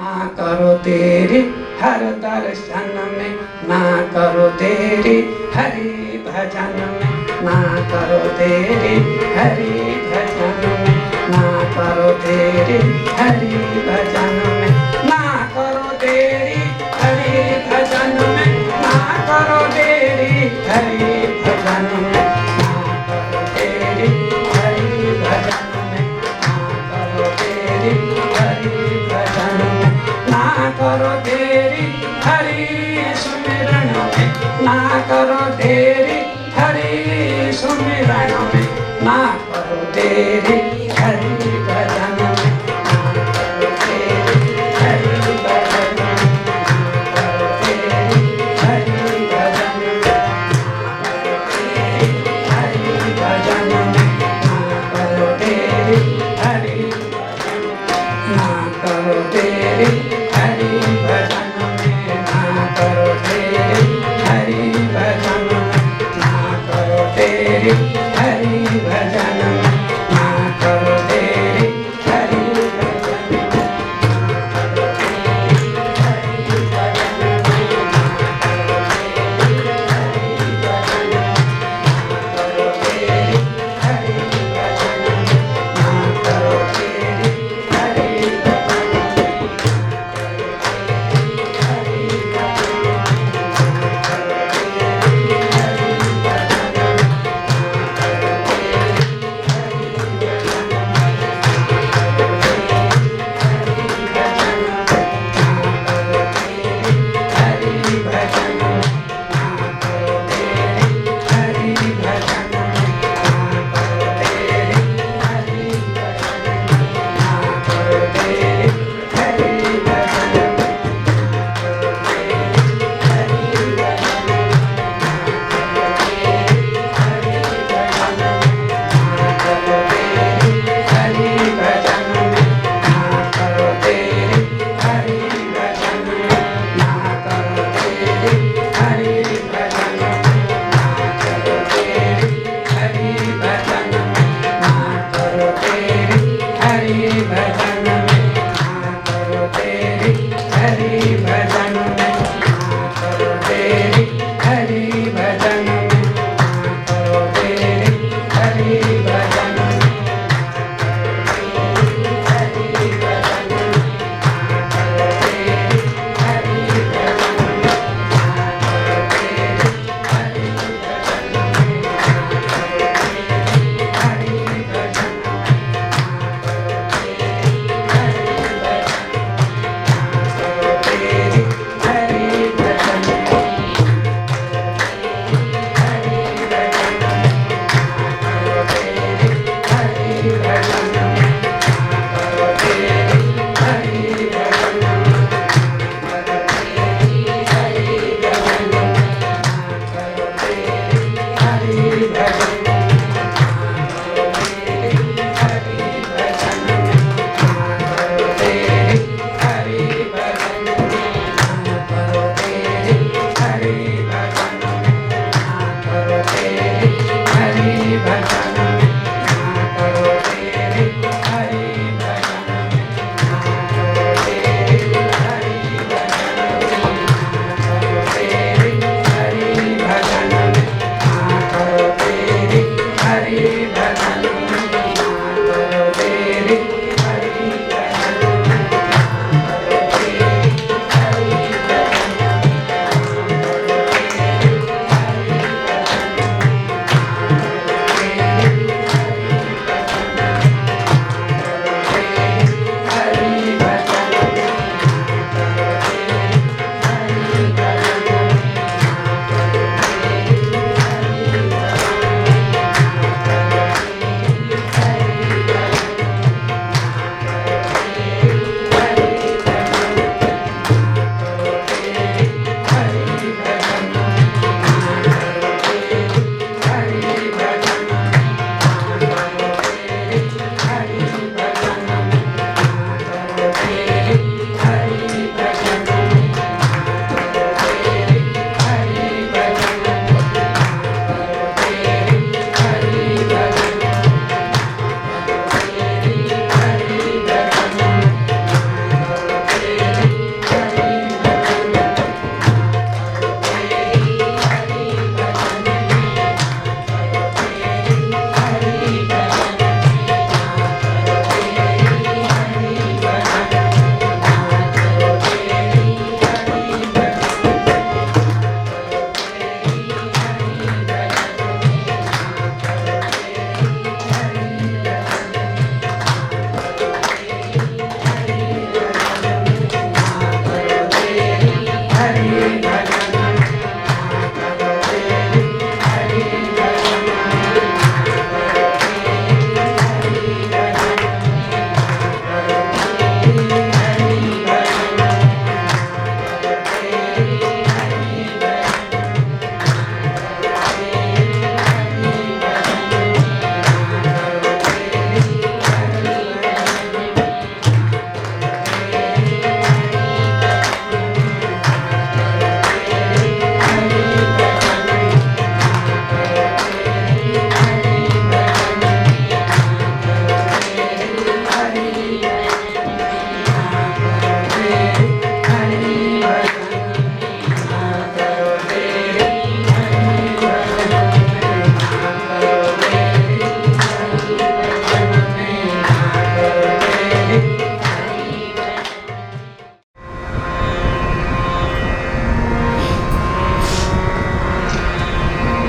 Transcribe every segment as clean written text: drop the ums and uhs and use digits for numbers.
ना करो देरी हर दर्शन में, ना करो देरी हरि भजन में, ना करो देरी हरि भजन में, ना करो देरी हरि भजन में, ना करो देरी हरि भजन में, ना करो देरी हरि भजन में, ना करो देरी हरि भजन में, ना करो देरी हरि भजन में, ना करो देरी हरि सुमिरन में, ना करो देरी हरि सुमिरन में, ना करो देरी हरि भजन में, ना करो देरी हरि भजन में, ना करो देरी हरि भजन में, ना करो देरी हरि भजन में, ना करो देरी हरि भजन में, ना करो देरी हरि भजन में, ना करो देरी हरि भजन में, ना करो देरी हरि भजन में, ना करो देरी हरि भजन में, ना करो देरी हरि भजन में, ना करो देरी हरि भजन में, ना करो देरी हरि भजन में, ना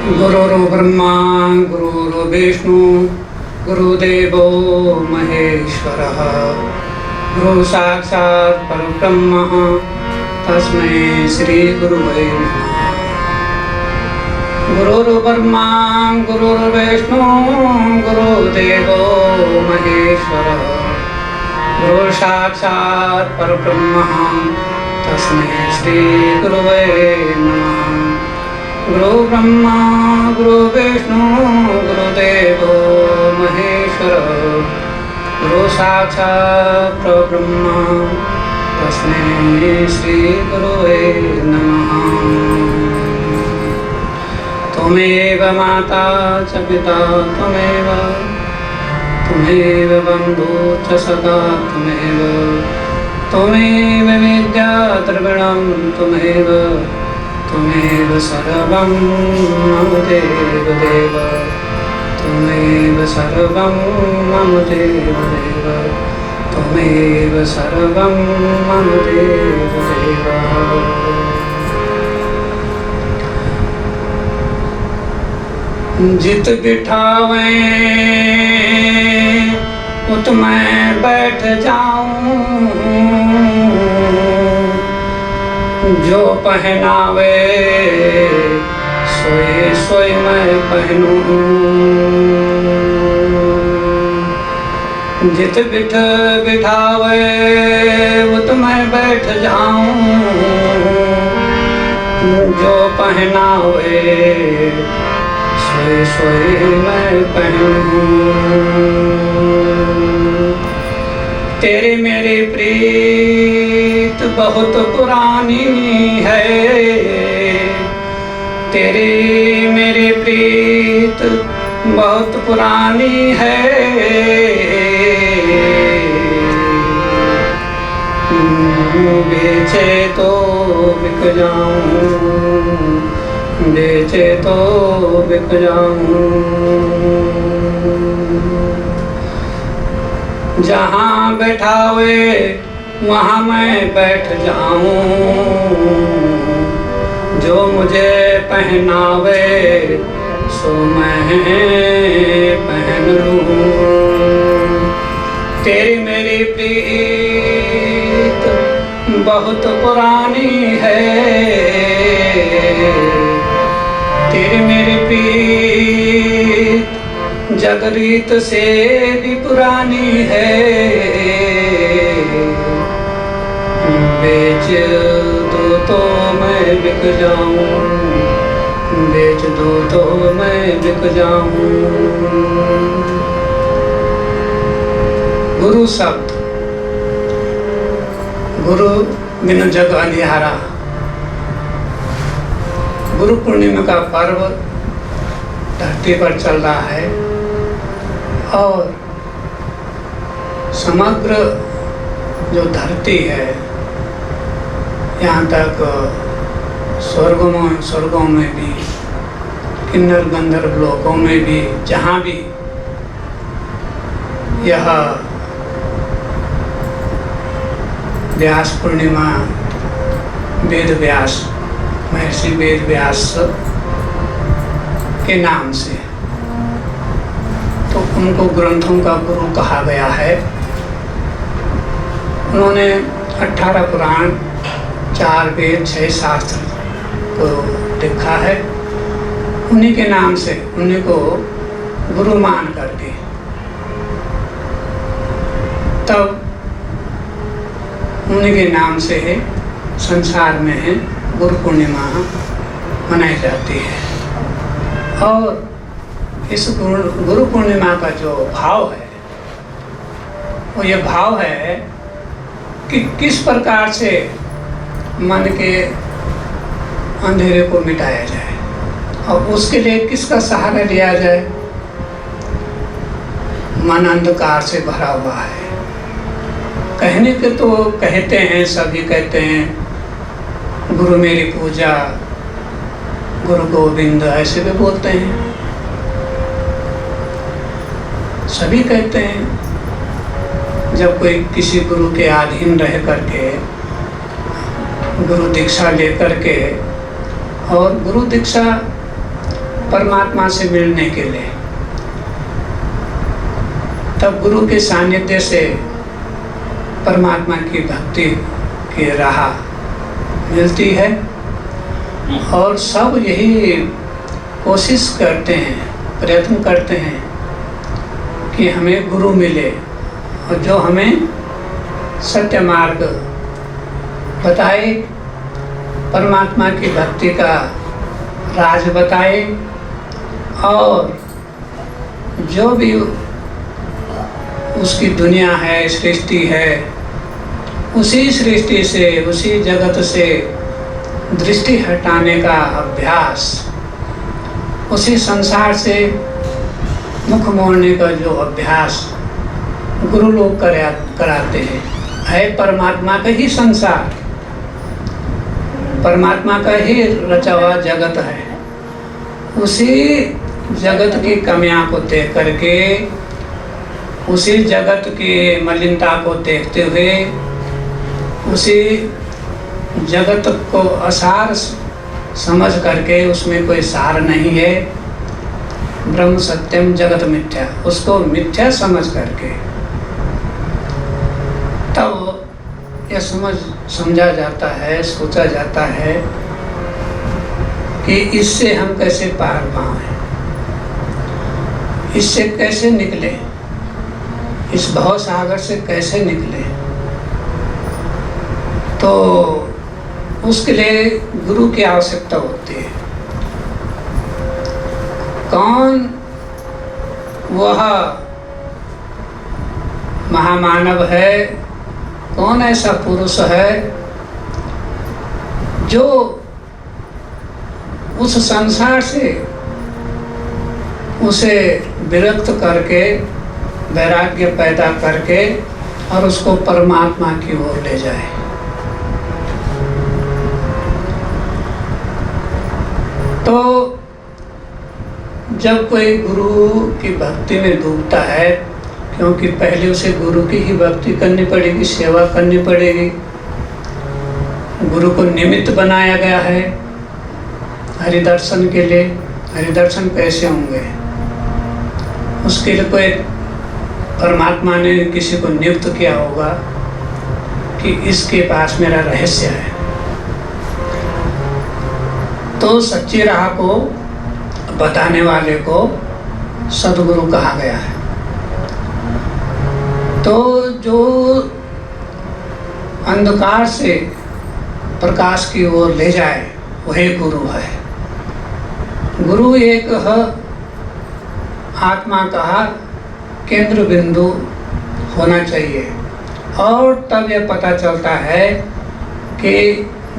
गुरुर् ब्रह्मा गुरुर् विष्णु गुरुदेवो महेश्वरः गुरु साक्षात् परब्रह्म तस्मै श्री गुरुवे नमः। गुरुर् ब्रह्मा गुरुर् विष्णु गुरुदेवो महेश्वरः गुरु साक्षात् परब्रह्म तस्मै श्री गुरुवे नमः। गुरु ब्रह्मा गुरु विष्णु गुरुदेवो महेश्वर गुरु साक्षात् परब्रह्म तस्मै श्री गुरुवे नमः। त्वमेव माता च पिता त्वमेव त्वमेव बन्धु च सखा त्वमेव विद्या द्रविणं त्वमेव त्वमेव सर्वं मम देवदेव त्वमेव सर्वं मम देवदेव त्वमेव सर्वं मम देवदेव। जित बिठावे उत मैं बैठ जाऊं जो पहनावे सोए सोए मैं पहनूं। जित बिठ बिठावे उत मैं बैठ जाऊं जो पहनावे सोए सोए मैं पहनूं। तेरी मेरी प्रीत बहुत पुरानी है तेरी मेरी प्रीत बहुत पुरानी है। बेचे तो बिक जाऊं बेचे तो बिक जाऊं। जहाँ बैठावे वहाँ मैं बैठ जाऊं जो मुझे पहनावे सो मैं पहन लूं। तेरी मेरी प्रीत बहुत पुरानी है तेरी मेरी प्रीत जगरीत से भी पुरानी है। बेच दो तो मैं बिक जाऊं बेच दो तो मैं बिक जाऊं। गुरु शब्द गुरु बिन जग अंधियारा। गुरु पूर्णिमा का पर्व धरती पर चल रहा है और समग्र जो धरती है यहाँ तक स्वर्गों में भी किन्नर गंधर्व लोकों में भी जहाँ भी यह व्यास पूर्णिमा वेद व्यास महर्षि वेद व्यास के नाम से तो उनको ग्रंथों का गुरु कहा गया है। उन्होंने 18 पुराण 4 वेद 6 शास्त्र को लिखा है। उन्हीं के नाम से उन्हीं को गुरु मान करके तब उन्हीं के नाम से संसार में गुरु पूर्णिमा मनाई जाती है। और इस गुरु पूर्णिमा का जो भाव है वो ये भाव है कि किस प्रकार से मन के अंधेरे को मिटाया जाए और उसके लिए किसका सहारा लिया जाए। मन अंधकार से भरा हुआ है। कहने के तो कहते हैं सभी कहते हैं गुरु मेरी पूजा गुरु गोविंद ऐसे भी बोलते हैं सभी कहते हैं। जब कोई किसी गुरु के अधीन रह करके गुरु दीक्षा लेकर के और गुरु दीक्षा परमात्मा से मिलने के लिए, तब गुरु के सानिध्य से परमात्मा की भक्ति की राह मिलती है। और सब यही कोशिश करते हैं, प्रयत्न करते हैं कि हमें गुरु मिले और जो हमें सत्य मार्ग बताए, परमात्मा की भक्ति का राज बताए, और जो भी उसकी दुनिया है, सृष्टि है, उसी सृष्टि से, उसी जगत से दृष्टि हटाने का अभ्यास, उसी संसार से मुख मोड़ने का जो अभ्यास गुरु लोग कराते हैं। है परमात्मा का ही संसार, परमात्मा का ही रचा हुआ जगत है। उसी जगत की कमियां को देख करके, उसी जगत की मलिनता को देखते हुए, उसी जगत को असार समझ करके, उसमें कोई सार नहीं है, ब्रह्म सत्यम जगत मिथ्या, उसको मिथ्या समझ करके तब यह समझा जाता है, सोचा जाता है कि इससे हम कैसे पार पाएं, इससे कैसे निकले, इस भव सागर से कैसे निकले। तो उसके लिए गुरु की आवश्यकता होती है। कौन वह महामानव है, कौन ऐसा पुरुष है जो उस संसार से उसे विरक्त करके, वैराग्य पैदा करके और उसको परमात्मा की ओर ले जाए। तो जब कोई गुरु की भक्ति में डूबता है, क्योंकि पहले उसे गुरु की ही भक्ति करनी पड़ेगी, सेवा करनी पड़ेगी, गुरु को निमित्त बनाया गया है हरिदर्शन के लिए। हरिदर्शन कैसे होंगे, उसके लिए कोई परमात्मा ने किसी को नियुक्त किया होगा कि इसके पास मेरा रहस्य है। तो सच्ची राह को बताने वाले को सद्गुरु कहा गया है। तो जो अंधकार से प्रकाश की ओर ले जाए वही गुरु है। गुरु एक आत्मा का केंद्र बिंदु होना चाहिए, और तब यह पता चलता है कि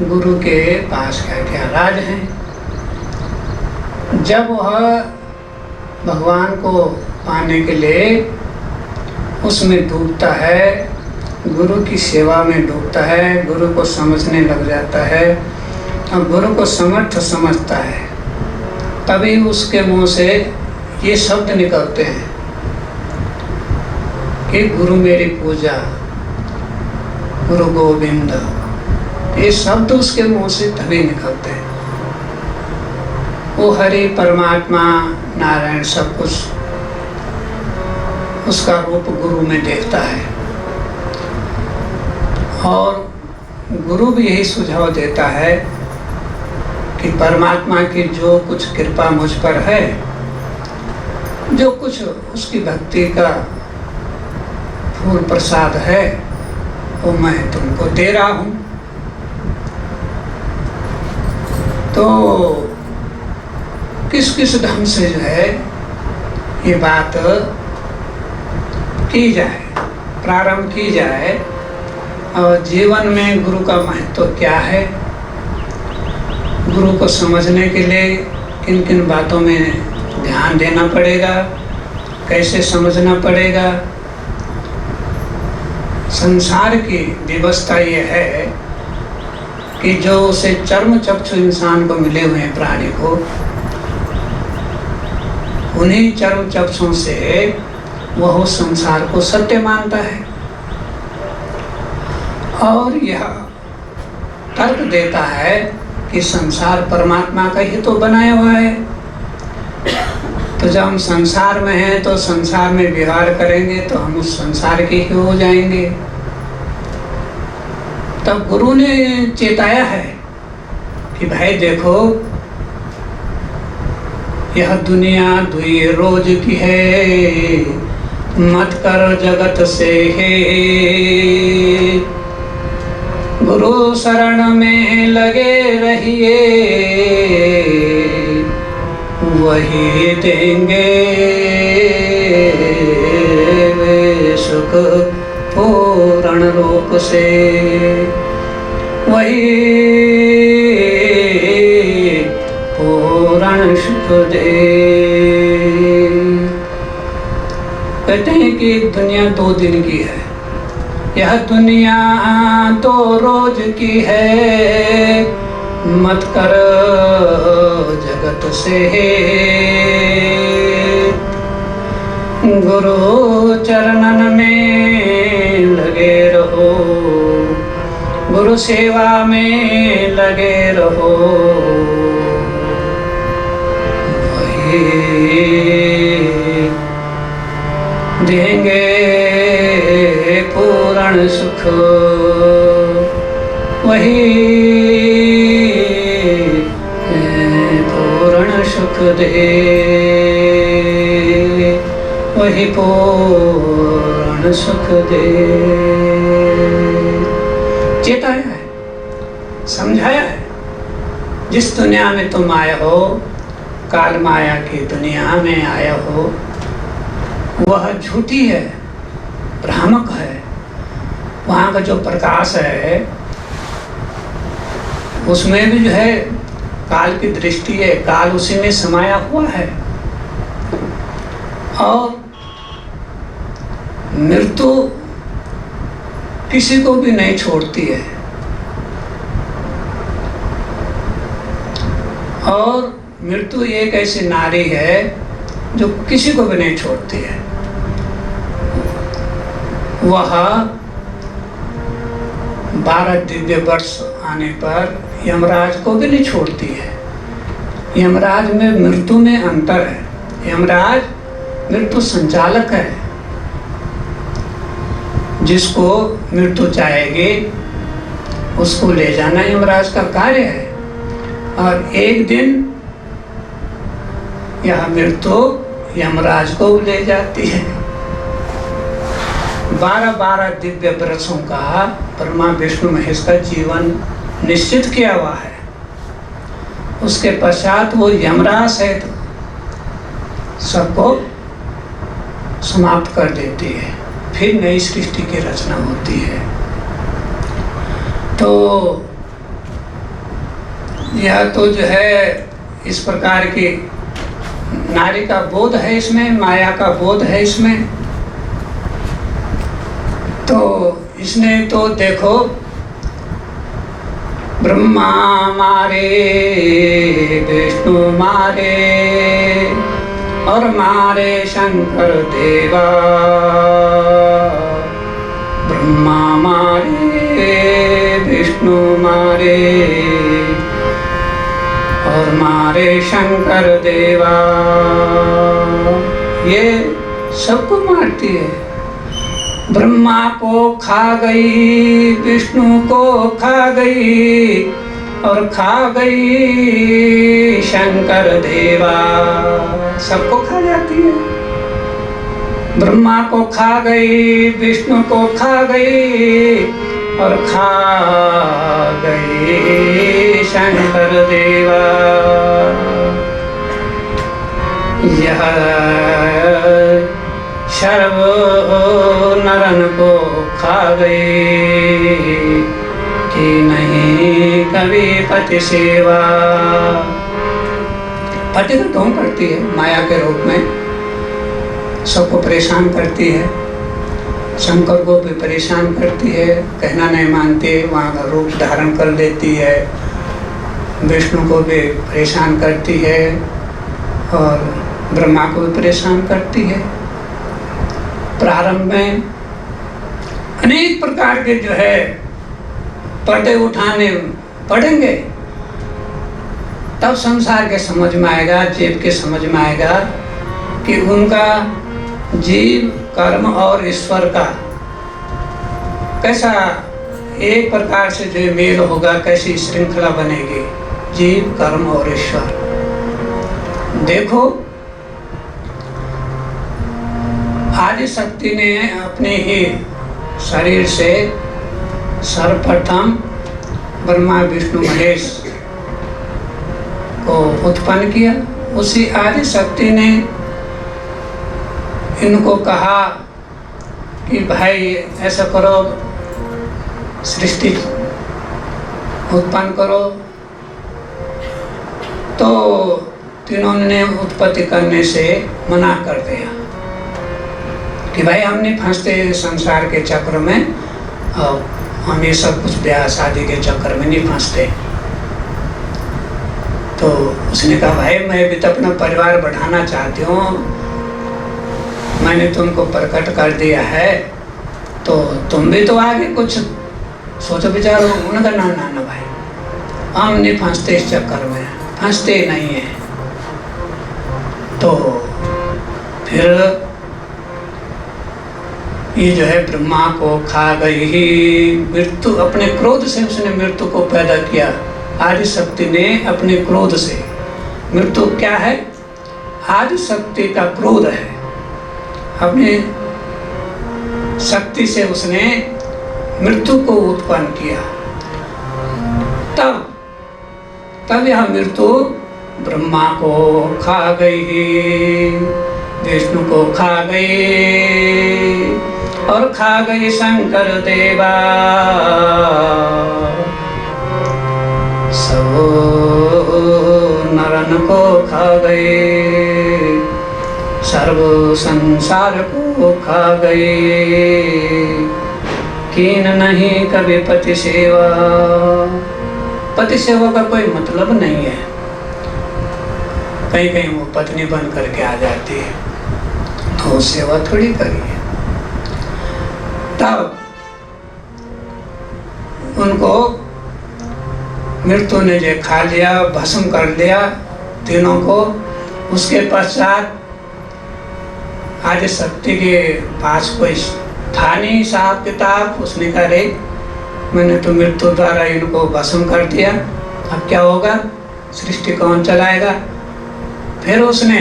गुरु के पास क्या क्या राज हैं। जब वह भगवान को पाने के लिए उसमें डूबता है, गुरु की सेवा में डूबता है, गुरु को समझने लग जाता है और गुरु को समर्थ समझता है, तभी उसके मुंह से ये शब्द निकलते हैं कि गुरु मेरी पूजा, गुरु गोविंद। ये शब्द उसके मुंह से तभी निकलते हैं। वो हरि, परमात्मा, नारायण सब कुछ उसका रूप गुरु में देखता है। और गुरु भी यही सुझाव देता है कि परमात्मा की जो कुछ कृपा मुझ पर है, जो कुछ उसकी भक्ति का फूल प्रसाद है, वो मैं तुमको दे रहा हूँ। तो किस किस ढंग से जो है ये बात की जाए, प्रारंभ की जाए, और जीवन में गुरु का महत्व क्या है, गुरु को समझने के लिए किन किन बातों में ध्यान देना पड़ेगा, कैसे समझना पड़ेगा। संसार की व्यवस्था ये है कि जो उसे चर्म चक्षु इंसान को मिले हुए हैं, प्राणी को, उन्हीं चर्म चक्षुओं से वह उस संसार को सत्य मानता है और यह तर्क देता है कि संसार परमात्मा का ही तो बनाया हुआ है, तो जब हम संसार में हैं तो संसार में विहार करेंगे तो हम उस संसार के ही हो जाएंगे। तब गुरु ने चेताया है कि भाई देखो, यह दुनिया दुई रोज की है, मत कर जगत से है। गुरु शरण में लगे रहिए, वही देंगे वे सुख पूर्ण रूप से, वही पूर्ण सुख दे। कहते हैं कि दुनिया 2 दिन की है, यह दुनिया 2 रोज की है, मत कर जगत से। गुरु चरणन में लगे रहो, गुरु सेवा में लगे रहो, वही देंगे पूर्ण सुख, वही पूर्ण सुख दे, वही पूर्ण सुख दे। चेताया है, समझाया है। जिस दुनिया में तुम आए हो, काल माया की दुनिया में आए हो, वह झूठी है, भ्रामक है। वहाँ का जो प्रकाश है उसमें भी जो है काल की दृष्टि है, काल उसी में समाया हुआ है। और मृत्यु किसी को भी नहीं छोड़ती है, और मृत्यु एक ऐसी नारी है जो किसी को भी नहीं छोड़ती है। वह 12 दिव्य वर्ष आने पर यमराज को भी नहीं छोड़ती है। यमराज में मृत्यु में अंतर है। यमराज मृत्यु संचालक है, जिसको मृत्यु चाहेगी उसको ले जाना यमराज का कार्य है। और एक दिन यह मृत्यु यमराज को ले जाती है। 12 दिव्य वर्षों का ब्रह्मा विष्णु महेश का जीवन निश्चित किया हुआ है। उसके पश्चात वो यमराज सहित सबको समाप्त कर देती है, फिर नई सृष्टि की रचना होती है। तो यह तो जो है इस प्रकार की नारी का बोध है, इसमें माया का बोध है इसमें। तो इसने तो देखो, ब्रह्मा मारे, विष्णु मारे और मारे शंकर देवा। ब्रह्मा मारे, विष्णु मारे और मारे शंकर देवा। ये सबको मारती है। ब्रह्मा को खा गई, विष्णु को खा गई और खा गई शंकर देवा। सबको खा जाती है। ब्रह्मा को खा गई, विष्णु को खा गई और खा गई शंकर देवा। यह सर्व नरन को खा गई कि नहीं कभी पति सेवा। पति का ढोंग करती है माया के रूप में, सबको परेशान करती है। शंकर को भी परेशान करती है, कहना नहीं मानती, वहाँ का रूप धारण कर लेती है। विष्णु को भी परेशान करती है और ब्रह्मा को भी परेशान करती है। प्रारंभ में अनेक प्रकार के जो है पर्दे उठाने पड़ेंगे, तब संसार के समझ में आएगा, जीव के समझ में आएगा कि उनका जीव, कर्म और ईश्वर का कैसा एक प्रकार से जो मेल होगा, कैसी श्रृंखला बनेगी, जीव, कर्म और ईश्वर। देखो, आदिशक्ति ने अपने ही शरीर से सर्वप्रथम ब्रह्मा, विष्णु, महेश को उत्पन्न किया। उसी आदिशक्ति ने इनको कहा कि भाई ऐसा करो, सृष्टि उत्पन्न करो। तो तीनों ने उत्पत्ति करने से मना कर दिया कि भाई हम नहीं फंसते संसार के चक्र में, और हम ये सब कुछ ब्याह शादी के चक्कर में नहीं फंसते। तो उसने कहा भाई मैं भी तो अपना परिवार बढ़ाना चाहती हूँ, मैंने तुमको प्रकट कर दिया है, तो तुम भी तो आगे कुछ सोचो विचारो। उन्होंने कहा ना ना ना भाई, हम नहीं फंसते इस चक्कर में, फंसते नहीं है। तो फिर ये जो है ब्रह्मा को खा गई ही मृत्यु, अपने क्रोध से उसने मृत्यु को पैदा किया। आदिशक्ति ने अपने क्रोध से, मृत्यु क्या है? आदिशक्ति का क्रोध है। अपने शक्ति से उसने मृत्यु को उत्पन्न किया। तब यह मृत्यु ब्रह्मा को खा गई, विष्णु को खा गई, और खा गई शंकर देवा। सब नरन को खा गई, सर्व संसार को खा गई। कीन नहीं कभी पति सेवा। पति सेवा का कोई मतलब नहीं है। कहीं कहीं वो पत्नी बन करके आ जाती है, तो सेवा थोड़ी करी है। तब उनको मृत्यु ने जो खा लिया, भस्म कर दिया तीनों को। उसके पश्चात आदिशक्ति के पास कोई था नहीं हिसाब किताब। उसने कहा रे, मैंने तो मृत्यु द्वारा इनको भस्म कर दिया, अब क्या होगा, सृष्टि कौन चलाएगा। फिर उसने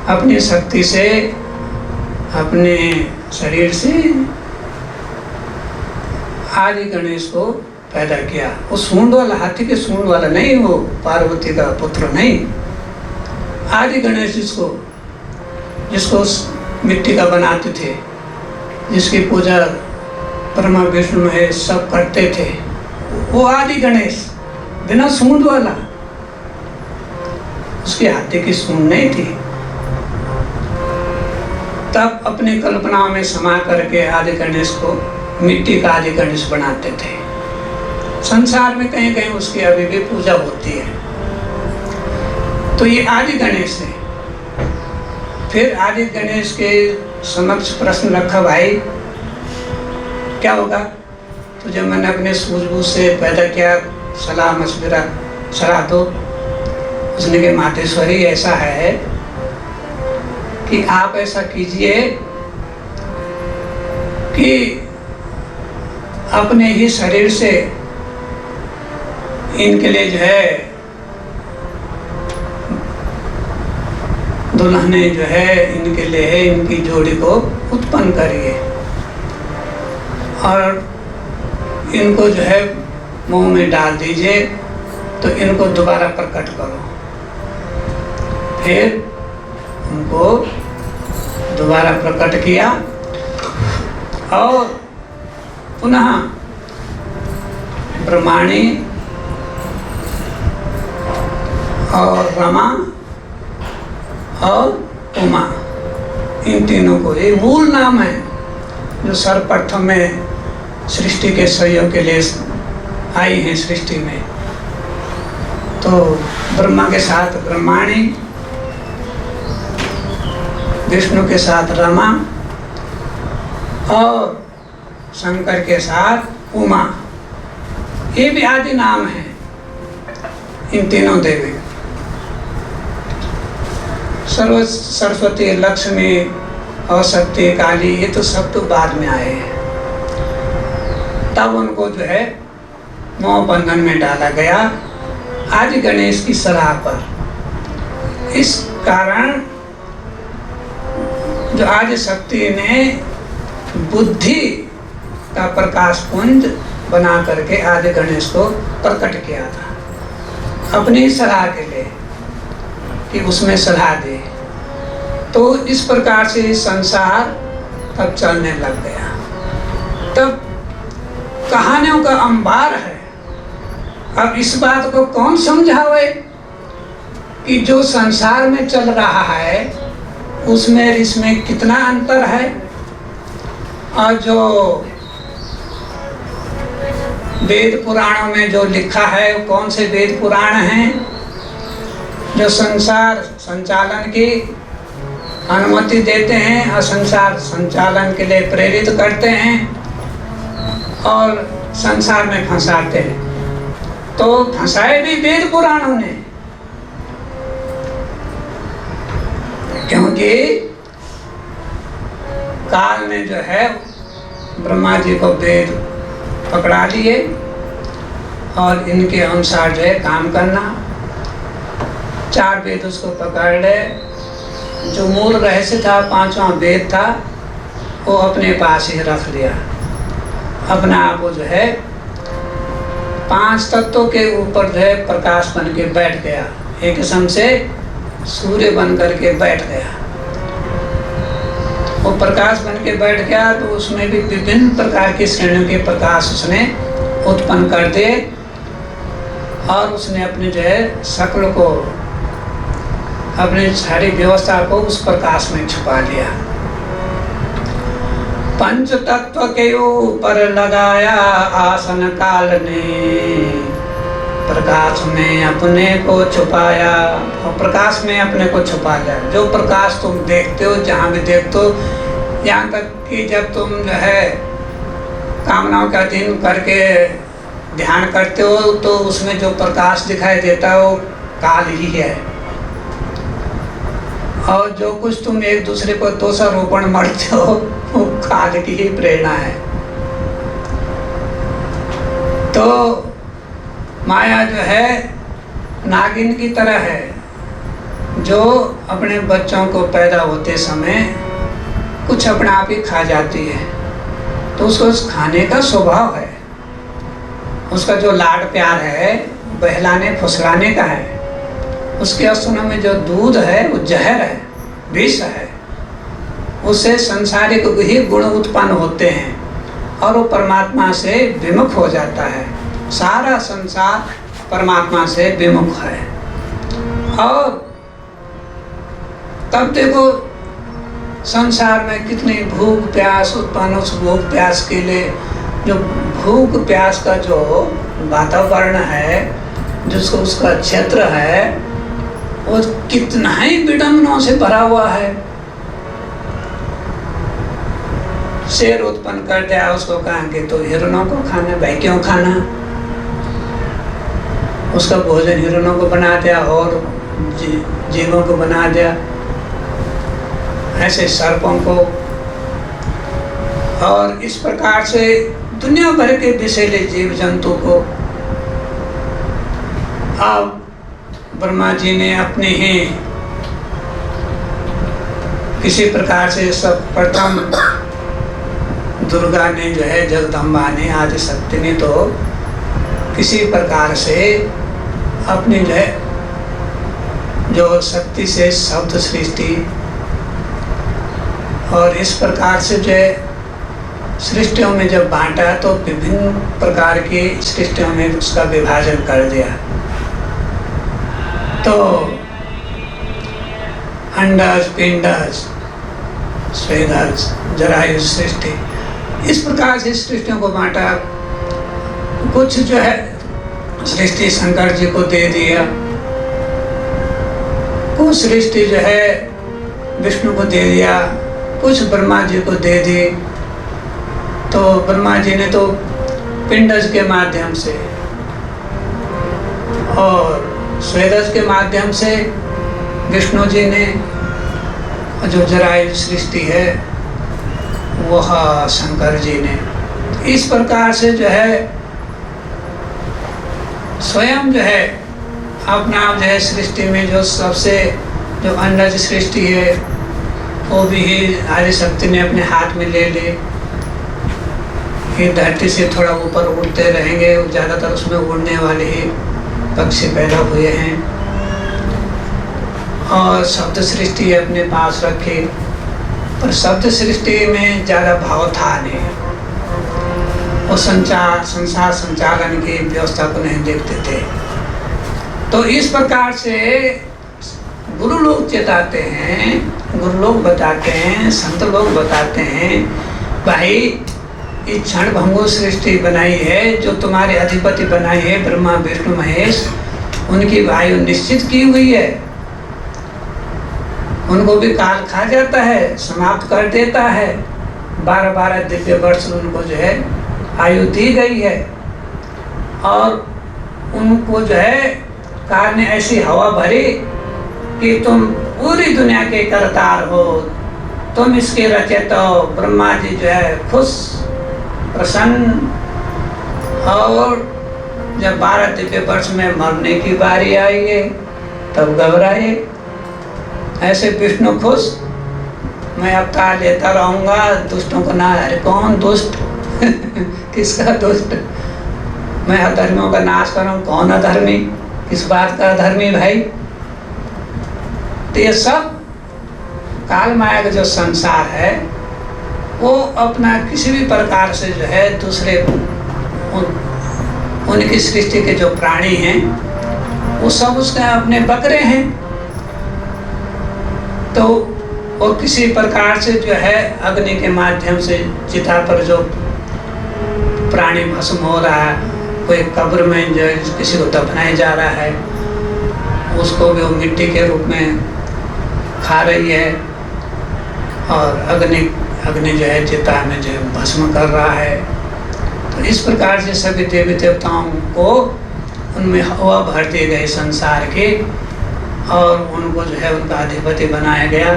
अपनी शक्ति से, अपने शरीर से आदि गणेश को पैदा किया। वो सूंड वाला, हाथी के सूंड वाला नहीं, वो पार्वती का पुत्र नहीं, आदि गणेश जिसको मिट्टी का बनाते थे, जिसकी पूजा ब्रह्मा, विष्णु, महेश सब करते थे, वो आदि गणेश बिना सूंड वाला। उसके हाथी की सूंड नहीं थी। तब अपनी कल्पनाओं में समा करके आदि गणेश को, मिट्टी का आदि गणेश बनाते थे। संसार में कहीं कहीं उसकी अभी भी पूजा होती है। तो ये आदि गणेश है। फिर आदि गणेश के समक्ष प्रश्न रखा, भाई क्या होगा, तुझे मैंने अपने सूझबूझ से पैदा किया, सलाह मशविरा सलाह दो। उसने कहा मातेश्वरी ऐसा है कि आप ऐसा कीजिए कि अपने ही शरीर से इनके लिए जो है दुल्हने जो है इनके लिए है, इनकी जोड़ी को उत्पन्न करिए और इनको जो है मुंह में डाल दीजिए, तो इनको दोबारा प्रकट करो। फिर उनको दोबारा प्रकट किया और पुनः ब्रह्माणी और रमा और उमा, इन तीनों को, ये मूल नाम है जो सर्वप्रथम में सृष्टि के सहयोग के लिए आई हैं सृष्टि में। तो ब्रह्मा के साथ ब्रह्माणी, विष्णु के साथ रमा और शंकर के साथ उमा, ये भी आदि नाम है इन तीनों देवी। सरस्वती, लक्ष्मी और शक्ति, काली, ये तो सब तो बाद में आए हैं। तब उनको जो है मोह बंधन में डाला गया आदि गणेश की सलाह पर। इस कारण जो आदि शक्ति ने बुद्धि का प्रकाश पुंज बना करके आदि गणेश को प्रकट किया था अपनी सलाह के लिए, कि उसमें सलाह दे। तो इस प्रकार से संसार तब चलने लग गया। तब कहानियों का अंबार है। अब इस बात को कौन समझावे कि जो संसार में चल रहा है उसमें इसमें कितना अंतर है, और जो वेद पुराणों में जो लिखा है वो कौन से वेद पुराण हैं जो संसार संचालन की अनुमति देते हैं और संसार संचालन के लिए प्रेरित करते हैं और संसार में फंसाते हैं। तो फंसाए भी वेद पुराणों ने, क्योंकि काल ने जो है ब्रह्मा जी को वेद पकड़ा लिए और इनके अनुसार जो है काम करना। 4 वेद उसको पकड़ ले, जो मूल रहस्य था 5वां वेद था वो अपने पास ही रख लिया। अपना आप जो है 5 तत्वों के ऊपर जो है प्रकाश बन के बैठ गया, एक किस्म से सूर्य बन करके बैठ गया। वो प्रकाश बन के बैठ गया तो उसमें भी विभिन्न प्रकार की श्रेणियों के प्रकाश उसने उत्पन्न कर दिए और उसने अपने जो है शकल को, अपनी सारी व्यवस्था को उस प्रकाश में छुपा लिया। पंच तत्व के ऊपर लगाया आसन काल ने, प्रकाश में अपने को छुपाया, और प्रकाश में अपने को छुपा लिया। जो प्रकाश तुम देखते हो, जहाँ भी देखते हो, यहाँ तक कि जब तुम जो है कामनाओं का अधीन करके ध्यान करते हो तो उसमें जो प्रकाश दिखाई देता है वो काल ही है। और जो कुछ तुम एक दूसरे को दोषारोपण मरते हो वो काल की ही प्रेरणा है। तो माया जो है नागिन की तरह है, जो अपने बच्चों को पैदा होते समय कुछ अपने आप ही खा जाती है। तो उसको उस खाने का स्वभाव है, उसका जो लाड प्यार है बहलाने फुसलाने का है। उसके स्तनों में जो दूध है वो जहर है, विष है। उससे संसारिक ही गुण उत्पन्न होते हैं और वो परमात्मा से विमुख हो जाता है। सारा संसार परमात्मा से विमुख है। और तब देखो संसार में कितनी भूख प्यास उत्पन्न, उस भूख प्यास के लिए जो भूख प्यास का जो वातावरण है, जिसको उसका क्षेत्र है, वो कितना ही विडंबनों से भरा हुआ है। शेर उत्पन्न कर दिया, उसको कहा कि तो हिरणों को खाना, भाई क्यों खाना? उसका भोजन हिरणों को बना दिया और जीवों को बना दिया, ऐसे सर्पों को। और इस प्रकार से दुनिया भर के विषैले जीव जंतु को अब ब्रह्मा जी ने अपने ही किसी प्रकार से सब प्रथम दुर्गा ने जो है, जगदम्बा ने, आदि शक्ति ने तो किसी प्रकार से अपनी जो है जो शक्ति से शब्द सृष्टि और इस प्रकार से जो है सृष्टियों में जब बांटा तो विभिन्न प्रकार की सृष्टियों में उसका विभाजन कर दिया। तो अंडज, पिंडज, स्वेदज, जरायु सृष्टि, इस प्रकार से सृष्टियों को बांटा। कुछ जो है सृष्टि शंकर जी को दे दिया, कुछ सृष्टि जो है विष्णु को दे दिया, कुछ ब्रह्मा जी को दे दी। तो ब्रह्मा जी ने तो पिंडज के माध्यम से और स्वेदज के माध्यम से, विष्णु जी ने और जो जरायु सृष्टि है वह शंकर जी ने। इस प्रकार से जो है स्वयं जो है अपना जो है सृष्टि में जो सबसे जो अंडज सृष्टि है वो भी आदिशक्ति ने अपने हाथ में ले ली। ये धरती से थोड़ा ऊपर उड़ते रहेंगे, ज़्यादातर उसमें उड़ने वाले ही पक्षी पैदा हुए हैं। और शब्द सृष्टि अपने पास रखे, पर शब्द सृष्टि में ज़्यादा भाव था नहीं। वो संसार संचालन की व्यवस्था को नहीं देखते थे। तो इस प्रकार से गुरु लोग चेताते हैं, गुरु लोग बताते हैं, संत लोग बताते हैं, भाई ये क्षण भंगुर सृष्टि बनाई है, जो तुम्हारे अधिपति बनाई है ब्रह्मा विष्णु महेश, उनकी वायु निश्चित की हुई है। उनको भी काल खा जाता है, समाप्त कर देता है। 12-12 दिव्य वर्ष उनको जो है आयु दी गई है। और उनको जो है काल ने ऐसी हवा भरी कि तुम पूरी दुनिया के करतार हो, तुम इसके रचयिता हो। ब्रह्मा जी जो है खुश प्रसन्न, और जब 12 दिव्य वर्ष में मरने की बारी आई है तब घबराए। ऐसे विष्णु खुश, मैं अवतार लेता रहूँगा, दुष्टों को ना। अरे कौन दुष्ट किसका दुष्ट? मैं अधर्मियों का नाश करूँ, कौन अधर्मी? किस बात का अधर्मी भाई? तो ये सब काल माया का जो संसार है वो अपना किसी भी प्रकार से जो है दूसरे उनकी सृष्टि के जो प्राणी हैं वो सब उसके अपने बकरे हैं। तो वो किसी प्रकार से जो है अग्नि के माध्यम से चिता पर जो प्राणी भस्म हो रहा है, कोई कब्र में जो किसी को दफनाया जा रहा है, उसको भी वो मिट्टी के रूप में खा रही है। और अग्नि जो है चिता में जो भस्म कर रहा है। तो इस प्रकार से सभी देवी देवताओं को उनमें हवा भर दी गई संसार की, और उनको जो है उनका अधिपति बनाया गया।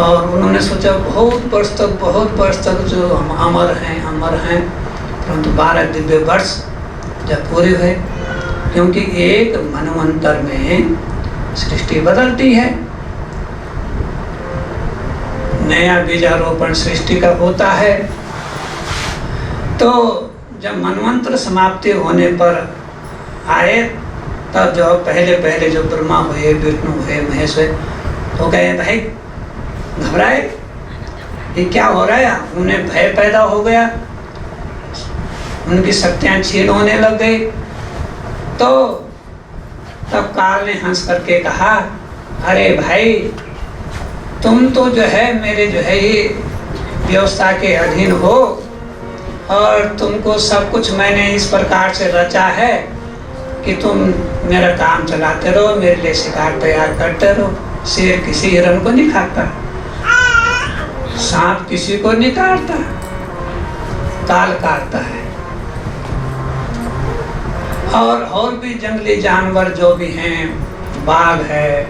और उन्होंने सोचा बहुत वर्ष तक जो हम अमर हैं, परंतु 12 दिव्य वर्ष जब पूरे हुए, क्योंकि एक मनवंतर में सृष्टि बदलती है, नया बीजारोपण सृष्टि का होता है। तो जब मनवंतर समाप्ति होने पर आए, तब जो पहले जो ब्रह्मा हुए, विष्णु हुए, महेश हुए, तो कहे भाई घबराए, ये क्या हो रहा है? उन्हें भय पैदा हो गया, उनकी शक्तियाँ क्षीण होने लग गई। तो तब काल ने हंस करके कहा, अरे भाई तुम तो जो है मेरे जो है ये व्यवस्था के अधीन हो, और तुमको सब कुछ मैंने इस प्रकार से रचा है कि तुम मेरा काम चलाते रहो, मेरे लिए शिकार तैयार करते रहो। शेर किसी हिरण को नहीं खाता, सांप किसी को नहीं काटता, काल काटता है। और भी जंगली जानवर जो भी हैं, बाघ है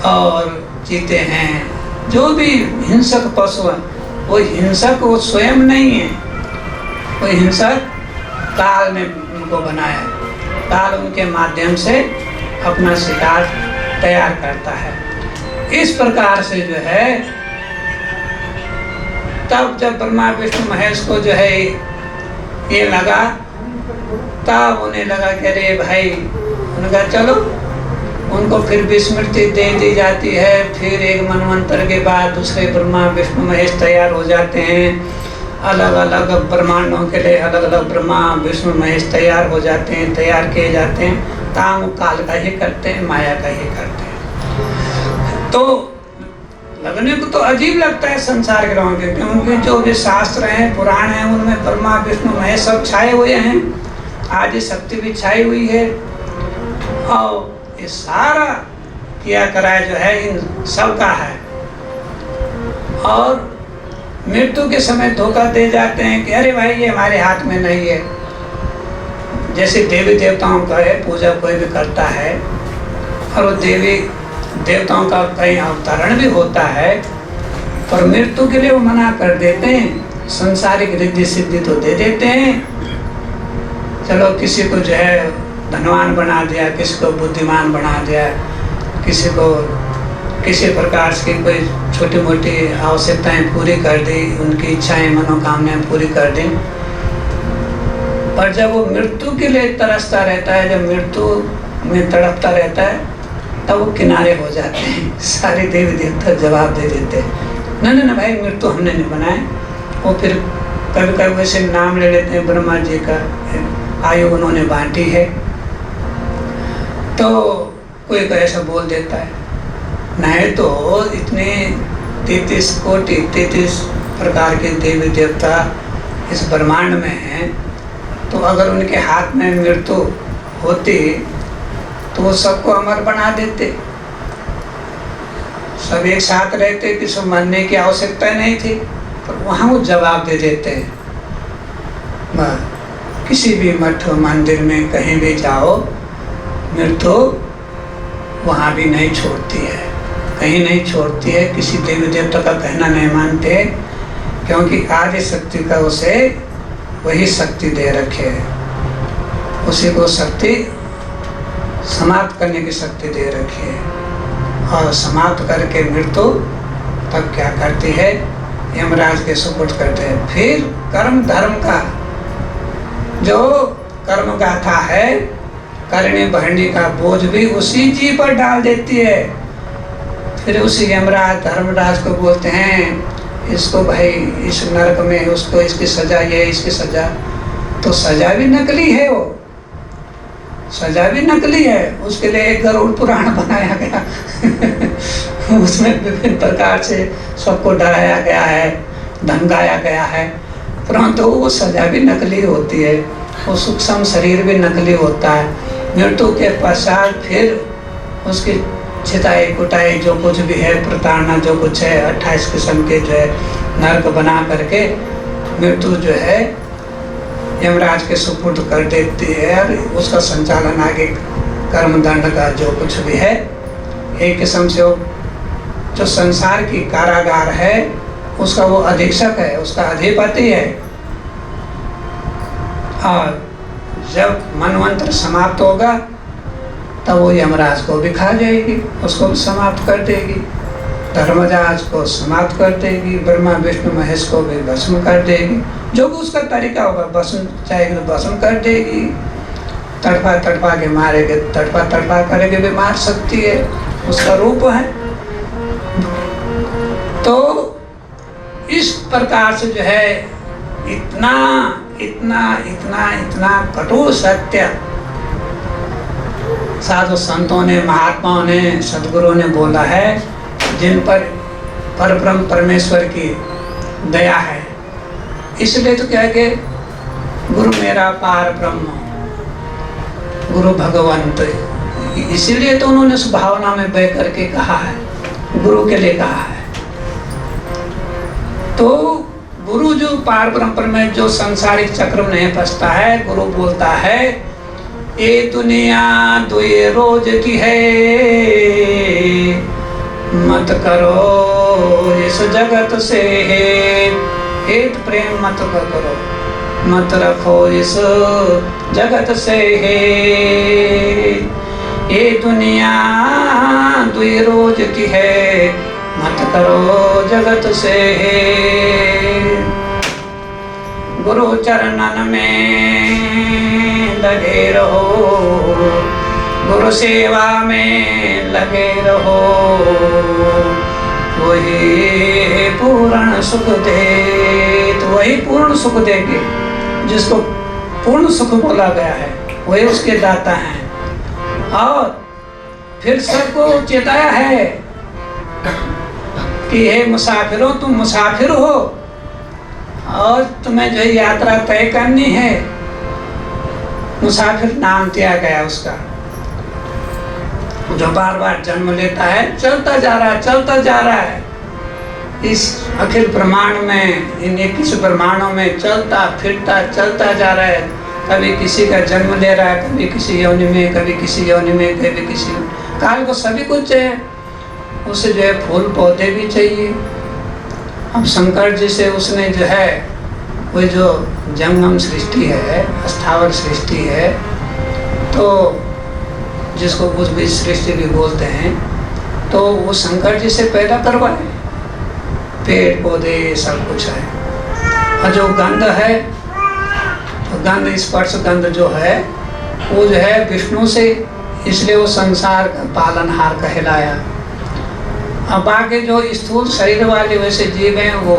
और चीते हैं, जो भी हिंसक पशु है, वो हिंसक वो स्वयं नहीं है, वो हिंसक काल ने उनको बनाया। काल उनके माध्यम से अपना शिकार तैयार करता है। इस प्रकार से जो है तब जब ब्रह्मा विष्णु महेश को जो है ये लगा, तब उन्हें लगा कि अरे भाई, उनका चलो उनको फिर विस्मृति दे दी जाती है। फिर एक मनवंतर के बाद दूसरे ब्रह्मा विष्णु महेश तैयार हो जाते हैं। अलग अलग ब्रह्मांडों के लिए अलग अलग ब्रह्मा विष्णु महेश तैयार हो जाते हैं, तैयार किए जाते हैं। काम काल का ही करते हैं, माया का ही करते हैं। तो लगने को तो अजीब लगता है संसार के लोगों के, क्योंकि जो भी शास्त्र हैं, पुराण हैं, उनमें ब्रह्मा विष्णु महेश सब छाए हुए हैं, आदि शक्ति भी छाई हुई है। और ये सारा किया कराया जो है इन सब का है। और मृत्यु के समय धोखा दे जाते हैं कि अरे भाई ये हमारे हाथ में नहीं है। जैसे देवी देवताओं का है, पूजा कोई भी करता है और वो देवी देवताओं का कहीं अवतरण भी होता है, पर मृत्यु के लिए वो मना कर देते हैं। संसारिक रिद्धि सिद्धि तो दे देते हैं, चलो किसी को जो है धनवान बना दिया, किसी को बुद्धिमान बना दिया, किसी को किसी प्रकार की कोई छोटी मोटी आवश्यकताएं पूरी कर दी, उनकी इच्छाएं मनोकामनाएं पूरी कर दी। पर जब वो मृत्यु के लिए तरसता रहता है, जब मृत्यु में तड़पता रहता है, तब वो किनारे हो जाते हैं। सारे देवी देवता जवाब दे देते हैं, नहीं नहीं भाई मृत्यु हमने नहीं बनाए। वो फिर कभी कभी वैसे नाम ले लेते हैं, ब्रह्मा जी का आयु उन्होंने बांटी है, तो कोई ऐसा बोल देता है। नहीं तो इतने 33 कोटि 33 प्रकार के देवी देवता इस ब्रह्मांड में हैं, तो अगर उनके हाथ में मृत्यु होती तो वो सबको अमर बना देते, सब एक साथ रहते, किसी मरने की आवश्यकता नहीं थी। पर वहाँ वो जवाब दे देते हैं। किसी भी मठ मंदिर में कहीं भी जाओ, मृत्यु वहाँ भी नहीं छोड़ती है, कहीं नहीं छोड़ती है। किसी देवी देवता का कहना नहीं मानते, क्योंकि आदि शक्ति का उसे वही शक्ति दे रखे है, उसी को शक्ति समाप्त करने की शक्ति दे रखी है। और समाप्त करके मृत्यु तब क्या करती है, यमराज के सुपुर्द करते हैं। फिर कर्म धर्म का जो कर्म गाथा है, करनी भरनी का बोझ भी उसी जी पर डाल देती है। फिर उसी यमराज धर्मराज को बोलते हैं, इसको भाई इस नरक में उसको इसकी सजा, ये इसकी सजा। तो सजा भी नकली है, वो सजा भी नकली है। उसके लिए एक गरुड़ पुराण बनाया गया उसमें विभिन्न प्रकार से सबको डराया गया है, धमकाया गया है, परंतु वो सजा भी नकली होती है, वो सूक्ष्म शरीर भी नकली होता है। मृत्यु के पश्चात फिर उसकी छिताई कुटाई जो कुछ भी है, प्रताड़ना जो कुछ है, 28 किस्म के जो है नरक बना करके मृत्यु जो है यमराज के सुपुर्द कर देती है। और उसका संचालन आगे कर्मदंड का जो कुछ भी है, एक किस्म से वो जो संसार की कारागार है उसका वो अधीक्षक है, उसका अधिपति है। और जब मनवंतर समाप्त होगा तब वो यमराज को भी खा जाएगी, उसको भी समाप्त कर देगी, धर्मराज को समाप्त कर देगी, ब्रह्मा विष्णु महेश को भी भस्म कर देगी। जो भी उसका तरीका होगा, भस्म चाहेगी तो भस्म कर देगी, तड़पा तड़पा के मारेगी, तड़पा तड़पा करके भी मार सकती है, उसका रूप है। तो इस प्रकार से जो है इतना इतना इतना इतना कठोर सत्य साधु संतों ने, महात्माओं ने, सदगुरुओं ने बोला है, जिन पर परब्रह्म परमेश्वर की दया है। इसलिए तो क्या है कि गुरु मेरा पार ब्रह्म, गुरु भगवंत, इसीलिए तो उन्होंने उस भावना में बह करके कहा है, गुरु के लिए कहा है। तो गुरु जो पार ब्रह्म में जो संसारिक चक्र में नहीं फंसता है, गुरु बोलता है ये दुनिया दुए रोज की है, मत करो इस जगत से हेत प्रेम मत करो, मत रखो इस जगत से ये दुनिया दुए रोज की है, मत करो जगत से। गुरु चरणन में लगे रहो, गुरु सेवा में लगे रहो, वही पूर्ण सुख दे। तो वही पूर्ण सुख देंगे, जिसको पूर्ण सुख बोला गया है वही उसके दाता हैं। और फिर सबको चेताया है कि हे मुसाफिरों, तुम मुसाफिर हो और तुम्हें जो यात्रा तय करनी है। मुसाफिर नाम दिया गया उसका, जो बार बार जन्म लेता है, चलता जा रहा है, चलता जा रहा है इस अखिल ब्रह्मांड में, इन 21 ब्रह्मांडों में चलता फिरता चलता जा रहा है। कभी किसी का जन्म ले रहा है, कभी किसी योनि में, कभी किसी योनि में, कभी किसी। काल को सभी कुछ है, उसे जो है फूल पौधे भी चाहिए। अब शंकर जी से उसने जो है वो जो जंगम सृष्टि है, स्थावर सृष्टि है, तो जिसको कुछ भी सृष्टि भी बोलते हैं, तो वो शंकर जी से पैदा करवाए। पेड़ पौधे सब कुछ है। और जो गंध है, तो गंध स्पर्श गंध जो है वो जो है विष्णु से, इसलिए वो संसार का पालनहार कहलाया। अब बाकी जो स्थूल शरीर वाले वैसे जीव हैं वो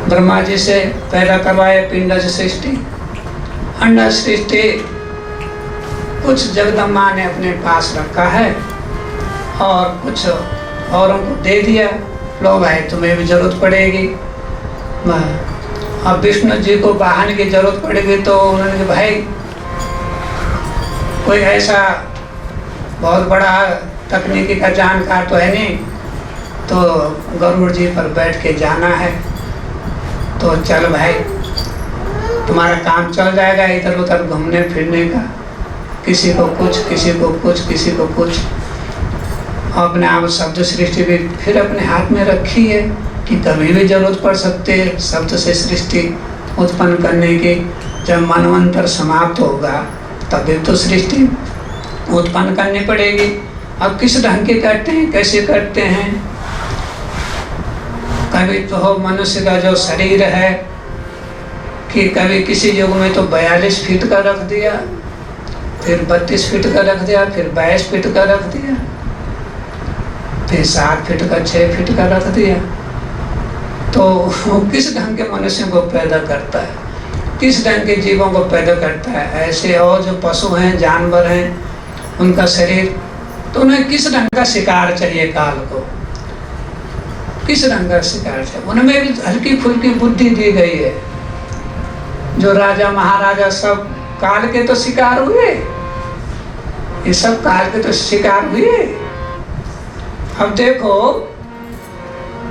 ब्रह्मा जी से पैदा करवाए, पिंड सृष्टि, अंड सृष्टि कुछ जगदम्बा ने अपने पास रखा है और कुछ औरों को दे दिया, लो भाई तुम्हें भी जरूरत पड़ेगी। अब विष्णु जी को वाहन की जरूरत पड़ेगी तो उन्होंने कहा भाई कोई ऐसा बहुत बड़ा तकनीकी का जानकार तो है नहीं, तो गरुड़ जी पर बैठ के जाना है, तो चल भाई तुम्हारा काम चल जाएगा इधर उधर घूमने फिरने का, किसी को कुछ किसी को कुछ किसी को कुछ। अपने आप शब्द सृष्टि भी फिर अपने हाथ में रखी है कि कभी भी जरूरत पड़ सकती है शब्द से सृष्टि उत्पन्न करने की। जब मनवंतर समाप्त होगा तभी तो सृष्टि उत्पन्न करनी पड़ेगी। अब किस ढंग के करते हैं, कैसे करते हैं? कभी तो मनुष्य का जो शरीर है कि कभी किसी युग में तो 42 फीट का रख दिया, फिर 32 फीट का रख दिया, फिर 22 फीट का रख दिया, फिर 7 फीट का 6 फीट का रख दिया। तो वो किस ढंग के मनुष्य को पैदा करता है, किस ढंग के जीवों को पैदा करता है। ऐसे और जो पशु हैं, जानवर हैं, उनका शरीर, तो उन्हें किस ढंग का शिकार चाहिए, काल को किस ढंग का शिकार चाहिए। उनमें भी हल्की फुल्की बुद्धि दी गई है। जो राजा महाराजा सब काल के तो शिकार हुए, ये सब काल के तो शिकार हुए। अब देखो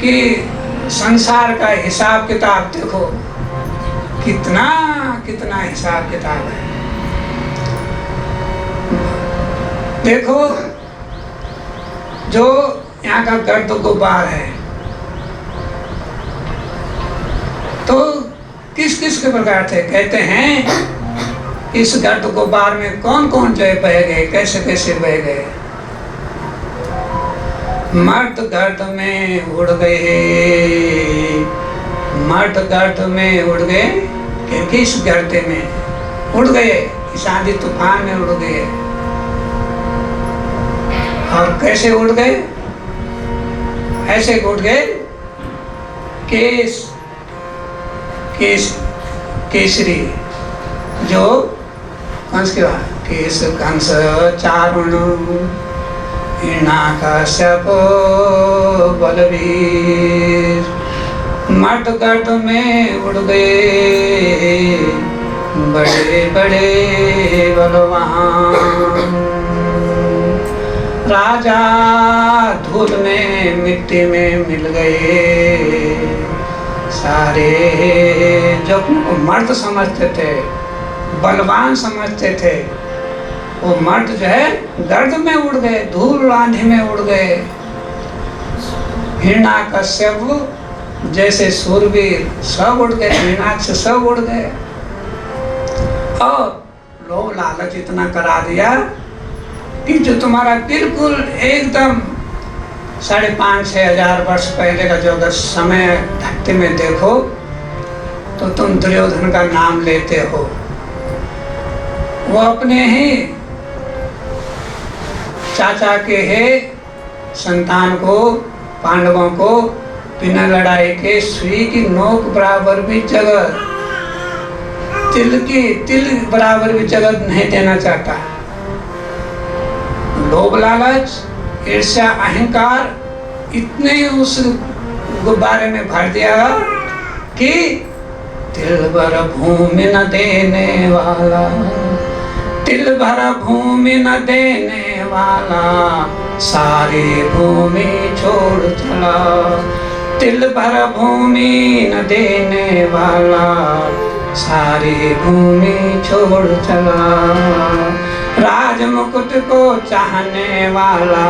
कि संसार का हिसाब किताब देखो, कितना कितना हिसाब किताब है। देखो जो यहाँ का गर्द गुब्बार है, तो किस किस के प्रकार थे, कहते हैं इस गर्द गुब्बार में कौन कौन जो बह गए, कैसे कैसे बह गए। मर्द गर्द में उड़ गए, मर्द गर्द में उड़ गए, क्योंकि इस गर्द में उड़ गए, इस आंधी तूफान में उड़ गए। और कैसे उड़ गए, ऐसे उड़ गए केस केस केसरी, जो कंस के बाद केस कंस चारुण हिरण्याकश्यप बलवीर, मर्द गर्द में उड़ गए बड़े बड़े बलवान। राजा धूल में मिट्टी में मिल गए सारे, जो अपने को मर्द समझते थे, बलवान समझते थे, वो मर्द जो है गर्द में उड़ गए, धूल आंधी में उड़ गए। हिरण्याकश्यप जैसे सूरवीर सब उड़ गए, हिरण्याक्ष सब उड़ गए। और लोभ लालच इतना करा दिया कि जो तुम्हारा बिल्कुल एकदम 5,500-6 हजार वर्ष पहले का जो अगर समय धरती में देखो तो तुम दुर्योधन का नाम लेते हो। वो अपने ही चाचा के है संतान को, पांडवों को बिना लड़ाई के सुई की नोक बराबर भी जगह, तिल बराबर भी जगह नहीं देना चाहता। लोभ लालच ईर्ष्या अहंकार इतने उस गुब्बारे में भर दिया कि तिल भर भूमि न देने वाला, तिल भर भूमि न देने वाला सारी भूमि छोड़ चला, तिल भर भूमि न देने वाला सारी भूमि छोड़ चला। राज मुकुट को चाहने वाला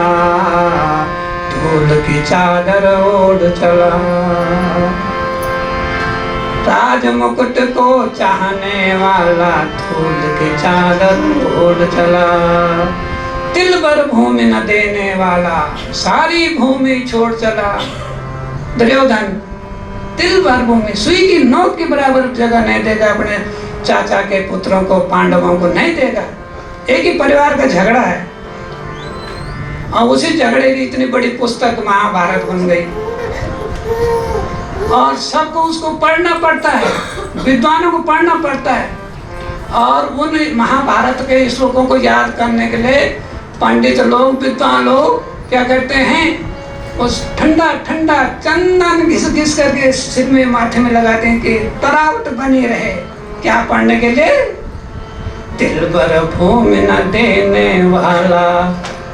धूल की चादर ओढ़ चला। राज मुकुट को चाहने वाला धूल की चादर ओढ़ चला। तिल भर भूमि न देने वाला सारी भूमि छोड़ चला। दुर्योधन तिल भर भूमि, सुई की नोक के बराबर जगह नहीं देगा अपने चाचा के पुत्रों को, पांडवों को नहीं देगा। एक ही परिवार का झगड़ा है और उसी झगड़े की इतनी बड़ी पुस्तक महाभारत बन गई और सबको उसको पढ़ना पड़ता है, विद्वानों को पढ़ना पड़ता है। और उन महाभारत के श्लोकों को याद करने के लिए पंडित लोग, विद्वान लोग क्या करते हैं, उस ठंडा ठंडा चंदन घिस घिस करके सिर में माथे में लगाते हैं कि तरावट बनी रहे। क्या पढ़ने के लिए? तिल भर भूमि न देने वाला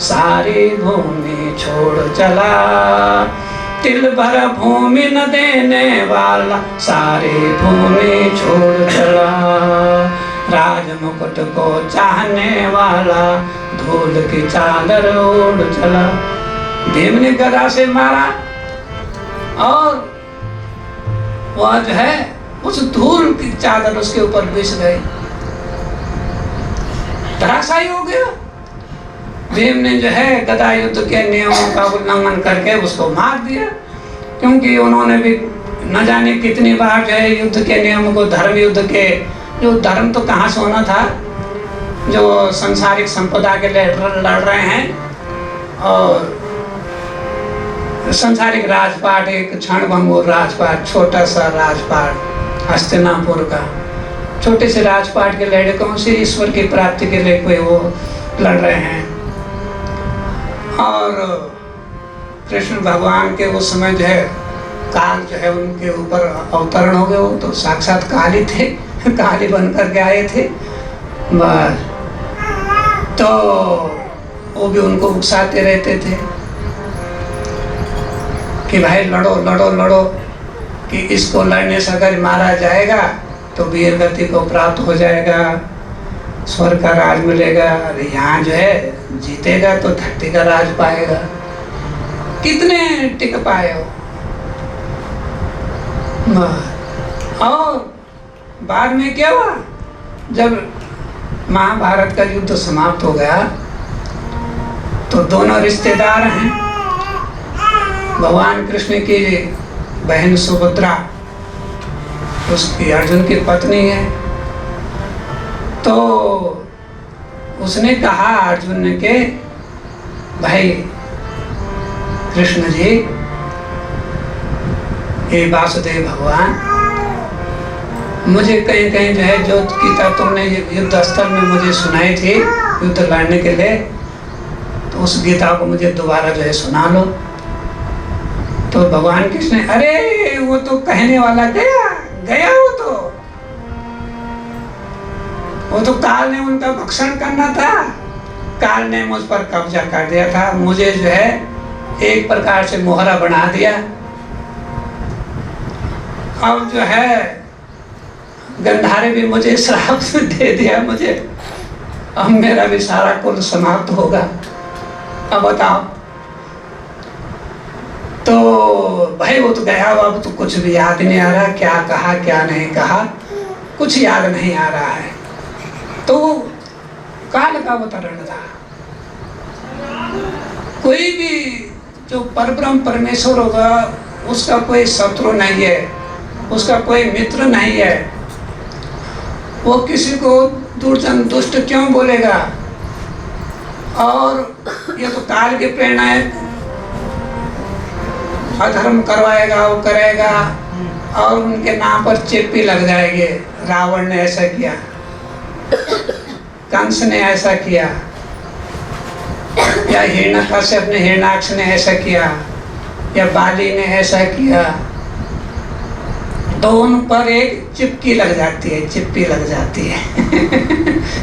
सारी भूमि छोड़ चला। तिल भर भूमि न देने वाला सारी भूमि छोड़ चला। राज मुकुट को चाहने वाला धूल की चादर ओढ़ चला। भीम ने गदा से मारा और वह जो है उस धूल की चादर उसके ऊपर बिछ गई, धराशायी हो गया। भीम ने जो है गदा युद्ध के नियमों का उल्लंघन करके उसको मार दिया, क्योंकि उन्होंने भी न जाने कितनी बार जो है युद्ध के नियमों को, धर्म युद्ध के, जो धर्म तो कहाँ से होना था, जो संसारिक संपदा के लिए लड़ रहे हैं और संसारिक राजपाट, एक क्षणभंगुर राजपाट, छोटा सा राजपाट हस्तिनापुर का, छोटे से राजपाट के लड़कों से ईश्वर की प्राप्ति के लिए कोई वो लड़ रहे हैं। और कृष्ण भगवान के उस समय जो है काल जो है उनके ऊपर अवतरण हो गए। वो तो साक्षात काल ही थे, काल ही बन करके आए थे बस। तो वो भी उनको उकसाते रहते थे कि भाई लड़ो लड़ो लड़ो, कि इसको लड़ने से अगर मारा जाएगा तो वीर गति को प्राप्त हो जाएगा, स्वर्ग का राज मिलेगा। अरे यहाँ जो है जीतेगा तो धरती का राज पाएगा। कितने टिक पाए हो। और बाद में क्या हुआ, जब महाभारत का युद्ध समाप्त हो गया तो दोनों रिश्तेदार हैं, भगवान कृष्ण की बहन सुभद्रा उसकी अर्जुन की पत्नी है, तो उसने कहा अर्जुन ने के भाई कृष्ण जी, हे वासुदेव भगवान, मुझे कहीं कहीं जो है जो गीता तुमने युद्ध स्थल में मुझे सुनाई थी युद्ध लड़ने के लिए, तो उस गीता को मुझे दोबारा जो है सुना लो। तो भगवान कृष्ण, अरे वो तो कहने वाला गया गया, वो तो काल ने उनका भक्षण करना था, काल ने मुझ पर कब्जा कर दिया था, मुझे जो है एक प्रकार से मोहरा बना दिया। अब जो है गंधारे भी मुझे श्राप दे दिया मुझे, अब मेरा भी सारा कुल समाप्त होगा। अब बताओ। तो भाई वो तो गया, अब तो कुछ भी याद नहीं आ रहा, क्या कहा क्या नहीं कहा, कुछ याद नहीं आ रहा है। तो काल का अवतरण था। कोई भी जो परब्रह्म परमेश्वर होगा उसका कोई शत्रु नहीं है, उसका कोई मित्र नहीं है। वो किसी को दुर्जन दुष्ट क्यों बोलेगा। और ये तो काल की प्रेरणा है, अधर्म करवाएगा, वो करेगा और उनके नाम पर चेपी लग जाएगी। रावण ने ऐसा किया, कंस ने ऐसा किया, या हिरण्यकश्यप ने, हिरण्याक्ष ने ऐसा किया, या बाली ने ऐसा किया, तो उन पर एक चिपकी लग जाती है, चिप्पी लग जाती है।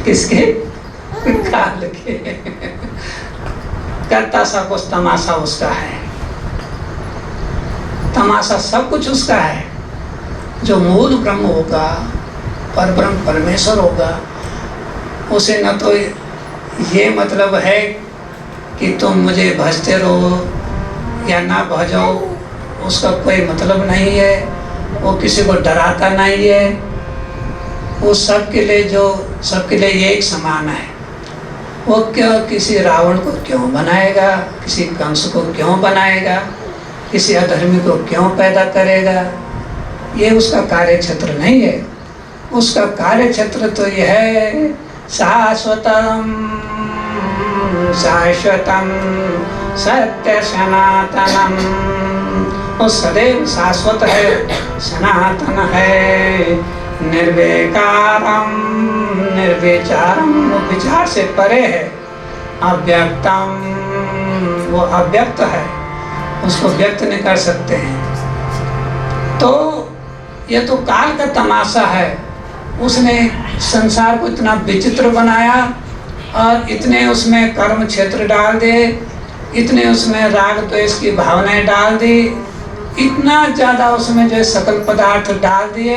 किसके? काल के। करता सब कुछ तमाशा उसका है, तमाशा सब कुछ उसका है। जो मूल ब्रह्म होगा, परब्रह्म परमेश्वर होगा, उसे न तो ये मतलब है कि तुम मुझे भजते रहो या ना भजो, उसका कोई मतलब नहीं है, वो किसी को डराता नहीं है, वो सबके लिए एक समान है। वो क्यों किसी रावण को क्यों बनाएगा, किसी कंस को क्यों बनाएगा, किसी अधर्मी को क्यों पैदा करेगा, ये उसका कार्य क्षेत्र नहीं है। उसका कार्य क्षेत्र तो यह है शाश्वतम शाश्वतम सत्य सनातनम, वो सदैव शाश्वत है, सनातन है, निर्विकारम निर्विचारम, वो विचार से परे है, अव्यक्तम, वो अव्यक्त है, उसको व्यक्त नहीं कर सकते हैं। तो ये तो काल का तमाशा है। उसने संसार को इतना विचित्र बनाया और इतने उसमें कर्म क्षेत्र डाल दिए, इतने उसमें राग द्वेष की भावनाएं डाल दी, इतना ज़्यादा उसमें जो सकल पदार्थ डाल दिए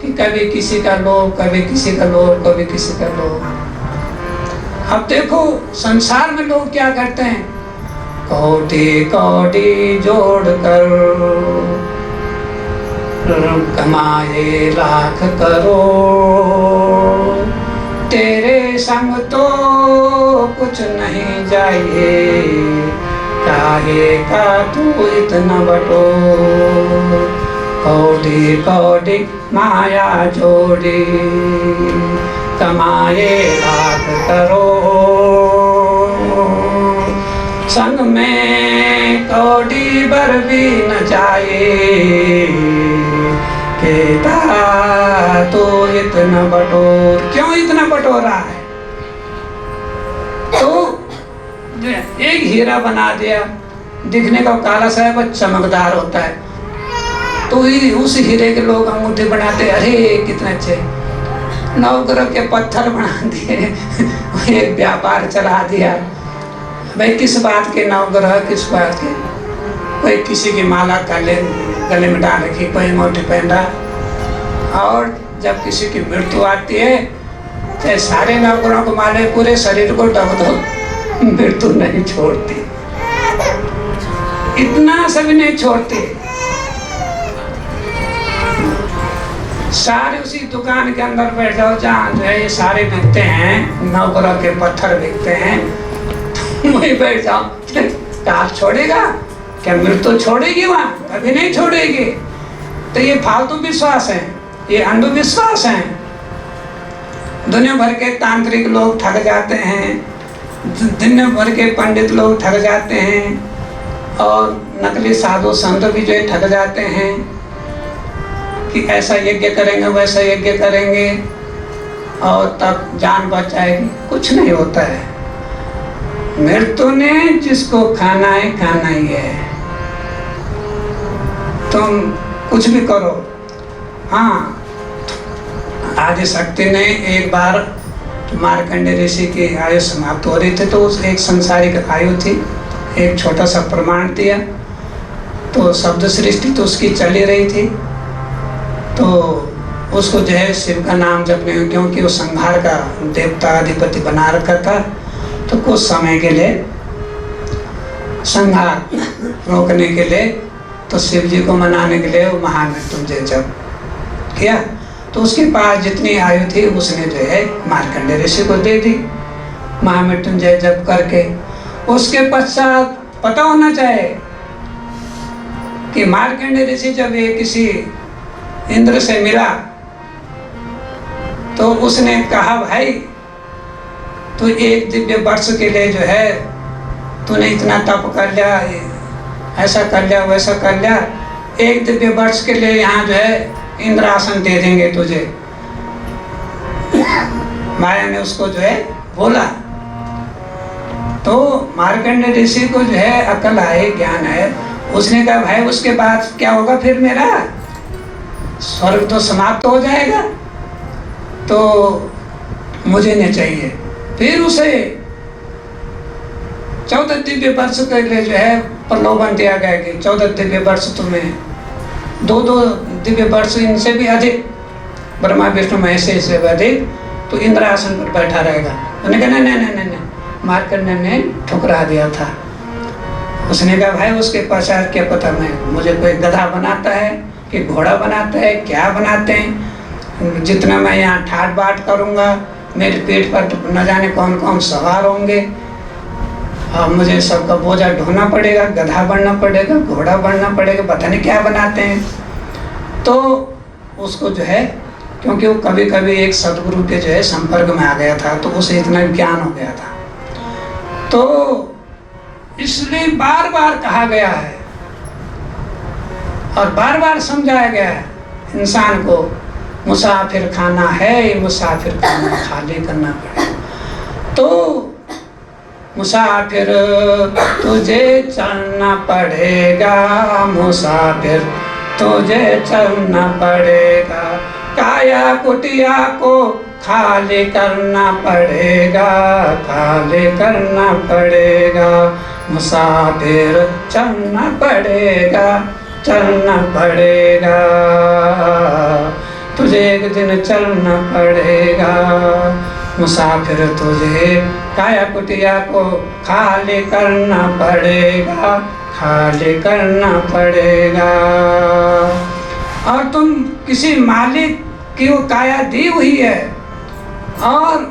कि कभी किसी का लोभ, कभी किसी का लोभ, कभी किसी का लोभ। अब देखो संसार में लोग क्या करते हैं, कोटि कोटि जोड़ कर कमाए लाख करोड़, तेरे संग तो कुछ नहीं जाइए, काहे का तू इतना बटोर, कोटि कोटि माया जोड़ी कमाए लाख करोड़, संग में कोटि बर भी न जाए, केता तो इतना बटोर, क्यों इतना बटोर रहा है। तो एक हीरा बना दिया, दिखने का काला सा है पर चमकदार होता है, तो उस हीरे के लोग अंगूठे बनाते, अरे कितने अच्छे, नवग्रह के पत्थर बना दिए, एक व्यापार चला दिया। भाई किस बात के नवग्रह, किस बात के, कोई किसी की माला गले में डाल रखी, कोई अंगूठी पहन रहा, और जब किसी की मृत्यु आती है तो सारे नवग्रहों को माले पूरे शरीर को ढक दो, मृत्यु नहीं छोड़ती, इतना सभी नहीं छोड़ती। सारे उसी दुकान के अंदर बैठ जाओ जहाँ जो है ये सारे बिकते हैं, नवग्रह के पत्थर बिकते हैं, तुम वहीं बैठ जाओ, काल छोड़ेगा क्या, मृत्यु छोड़ेगी वहाँ, कभी नहीं छोड़ेगी। तो ये फालतू विश्वास है, ये अंधविश्वास है। दुनिया भर के तांत्रिक लोग ठग जाते हैं, दुनिया भर के पंडित लोग ठग जाते हैं, और नकली साधु संत भी जो है ठग जाते हैं कि ऐसा यज्ञ करेंगे, वैसा यज्ञ करेंगे और तब जान बच जाएगी। कुछ नहीं होता है। मृत्यु ने जिसको खाना है, खाना ही है। तुम कुछ भी करो। हाँ, आदि शक्ति ने एक बार मार्कंडे ऋषि की आयु समाप्त हो रही थी, तो उस एक संसारिक आयु थी, एक छोटा सा प्रमाण दिया, तो शब्द सृष्टि तो उसकी चली रही थी, तो उसको जो है शिव का नाम जपने, क्योंकि वो संहार का देवता अधिपति बना रखा था, तो कुछ समय के लिए संहार रोकने के लिए, तो शिव जी को मनाने के लिए वो महामृत्युंजय जप किया। तो उसके पास जितनी आयु थी उसने जो है मार्कंडे ऋषि को दे दी महामृत्युंजय जप करके। उसके पश्चात पता होना चाहिए कि मार्कंडे ऋषि जब ये किसी इंद्र से मिला तो उसने कहा, भाई तू एक दिव्य वर्ष के लिए जो है तूने इतना तप कर लिया, ऐसा कर लिया, वैसा कर लिया, एक दिव्य वर्ष के लिए यहाँ जो है इंद्रासन दे देंगे तुझे। माया ने उसको जो है बोला, तो मार्कंडे ऋषि को जो है अकल आए, ज्ञान है, उसने कहा भाई उसके बाद क्या होगा, फिर मेरा स्वर्ग तो समाप्त हो जाएगा, तो मुझे नहीं चाहिए। फिर उसे 14 दिव्य वर्ष के लिए जो है प्रलोभन दिया गया कि 14 दिव्य वर्ष तुम्हें, 2 दिव्य वर्ष इनसे भी अधिक, ब्रह्मा विष्णु महेश से भी अधिक, तो इंद्रासन पर बैठा रहेगा। उन्होंने कहा नहीं, मार्कंडे ने ठुकरा दिया था। उसने कहा भाई उसके पश्चात क्या पता, मैं मुझे कोई गधा बनाता है कि घोड़ा बनाता है, क्या बनाते हैं, जितना मैं यहाँ ठाट बाट करूँगा मेरे पेट पर न जाने कौन कौन सवार होंगे, और मुझे सबका बोझा ढोना पड़ेगा, गधा बनना पड़ेगा, घोड़ा बनना पड़ेगा, पता नहीं क्या बनाते हैं। तो उसको जो है, क्योंकि वो कभी कभी एक सदगुरु के जो है संपर्क में आ गया था, तो उसे इतना ज्ञान हो गया था, तो इसलिए बार बार कहा गया है और बार बार समझाया गया है इंसान को, मुसाफिर खाना है, मुसाफिर खाना खाली करना पड़ेगा। तो मुसाफिर तुझे चलना पड़ेगा, मुसाफिर तुझे चलना पड़ेगा, काया कुटिया को खाली करना पड़ेगा, खाली करना पड़ेगा, मुसाफिर चलना पड़ेगा, चलना पड़ेगा, तुझे एक दिन चलना पड़ेगा, मुसाफिर तुझे काया कुटिया को खाली करना पड़ेगा, खाली करना पड़ेगा। और तुम किसी मालिक की वो काया दी हुई है और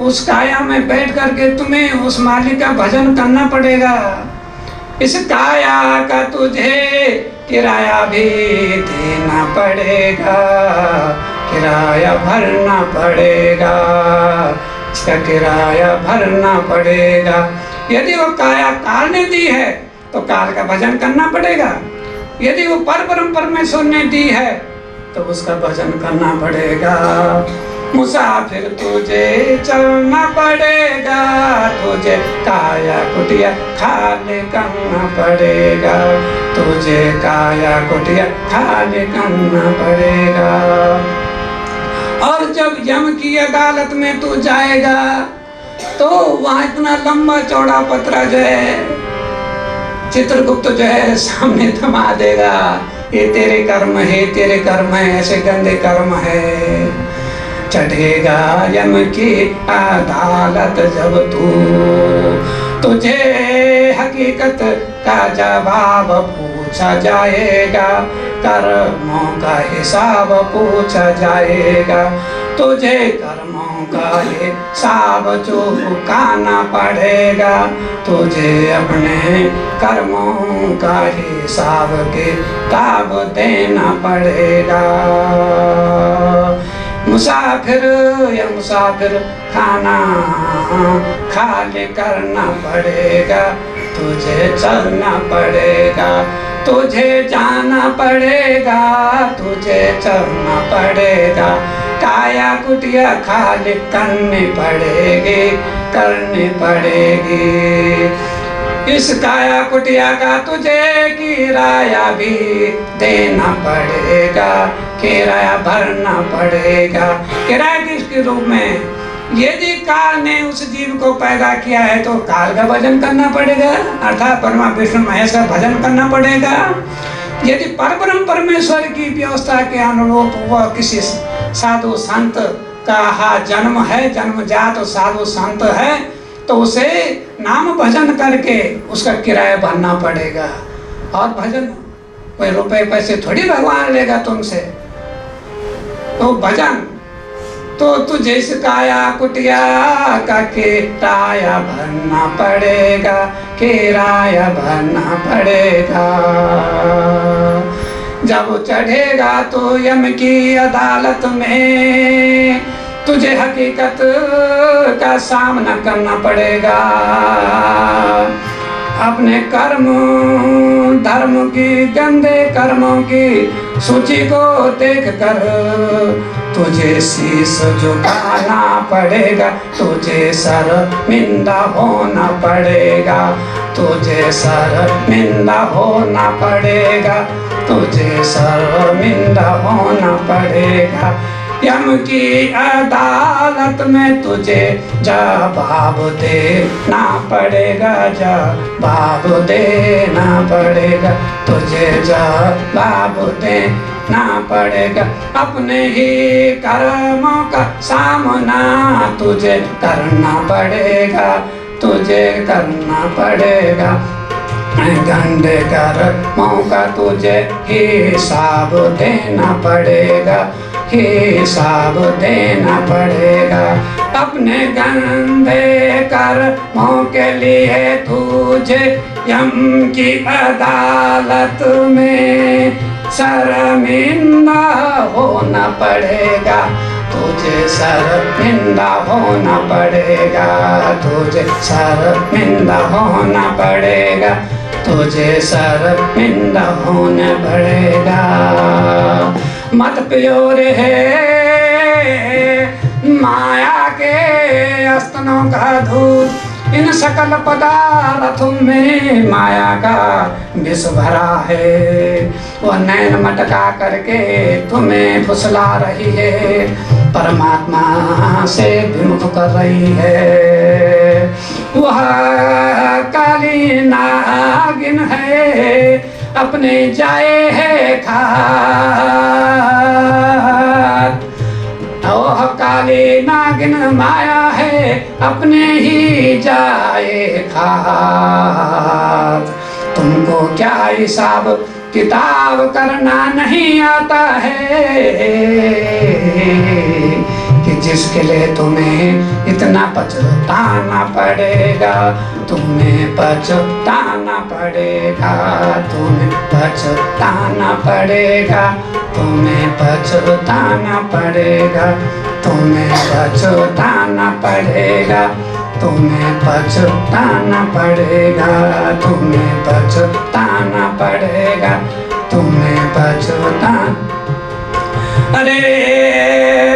उस काया में बैठ करके तुम्हें उस मालिक का भजन करना पड़ेगा। इस काया का तुझे किराया भी देना पड़ेगा, किराया भरना पड़ेगा, इसका किराया भरना पड़ेगा। यदि वो काया काल ने दी है तो काल का भजन करना पड़ेगा, यदि वो परब्रह्म परमेश्वर ने दी है तो उसका भजन करना पड़ेगा। मुसाफिर तुझे चलना पड़ेगा, तुझे काया कुटिया खाली करना पड़ेगा, तुझे काया कुटिया खाली करना पड़ेगा। और जब यम की अदालत में तू जाएगा तो वहाँ इतना लंबा चौड़ा पत्रा जो है चित्रगुप्त जो है सामने थमा देगा, ये तेरे कर्म है, तेरे कर्म है, ऐसे गंदे कर्म है। चढ़ेगा यम की अदालत जब तू, तुझे हकीकत का जवाब पूछा जाएगा, कर्मों का हिसाब पूछा जाएगा, तुझे कर्मों का हिसाब चुकाना पड़ेगा, तुझे अपने कर्मों का हिसाब किताब देना पड़ेगा। मुसाफिर या मुसाफिर खाना खाली करना पड़ेगा, तुझे चलना पड़ेगा, तुझे जाना पड़ेगा, तुझे चलना पड़ेगा, काया कुटिया खाली करनी पड़ेगी, करनी पड़ेगी। इस काया कुटिया का तुझे किराया भी देना पड़ेगा, किराया भरना पड़ेगा। किराया किसके रूप में? यदि काल ने उस जीव को पैदा किया है तो काल का भजन करना पड़ेगा, अर्थात परमात्मा विष्णु महेश का भजन करना पड़ेगा। यदि परब्रह्म परमेश्वर की व्यवस्था के अनुरूप वह किसी साधु संत का जन्म है, जन्मजात साधु संत है, तो उसे नाम भजन करके उसका किराया भरना पड़ेगा। और भजन कोई रुपए पैसे थोड़ी भगवान लेगा तुमसे, तो भजन तो तुझे इस काया कुटिया का किराया भरना पड़ेगा, किराया भरना पड़ेगा। जब चढ़ेगा तो यम की अदालत में तुझे हकीकत का सामना करना पड़ेगा। अपने कर्म धर्म की गंदे कर्मों की सूची को देखकर तुझे शीश झुकाना पड़ेगा, तुझे शर्मिंदा होना पड़ेगा, तुझे शर्मिंदा होना पड़ेगा, तुझे शर्मिंदा होना पड़ेगा। यम की अदालत में तुझे जवाब देना पड़ेगा, जवाब देना पड़ेगा, तुझे जवाब देना पड़ेगा। अपने ही कर्मों का सामना तुझे करना पड़ेगा, तुझे करना पड़ेगा। गंदे कर्मों का तुझे हिसाब देना पड़ेगा, हिसाब देना पड़ेगा। अपने गंदे कर्मों के लिए तुझे यम की अदालत में शर्मिंदा होना पड़ेगा, तुझे शर्मिंदा होना पड़ेगा, तुझे शर्मिंदा होना पड़ेगा, तुझे शर्मिंदा होना पड़ेगा। मत पियो रे माया के अस्तनों का दूध, इन सकल पदार्थों में माया का विष भरा है। वो नैन मटका करके तुम्हें फुसला रही है, परमात्मा से विमुख कर रही है। वह काली नागिन है, अपने जाए है खात। ओह काली नागिन माया है, अपने ही जाए खात। तुमको क्या हिसाब किताब करना नहीं आता है कि जिसके लिए तुम्हें इतना पछताना पड़ेगा, तुम्हें पछताना पड़ेगा, तुम्हें पछताना पड़ेगा, तुम्हें पछताना पड़ेगा, तुम्हें पछताना पड़ेगा, तुम्हें पछताना पड़ेगा, तुम्हें पछताना पड़ेगा, तुम्हें पछताना। अरे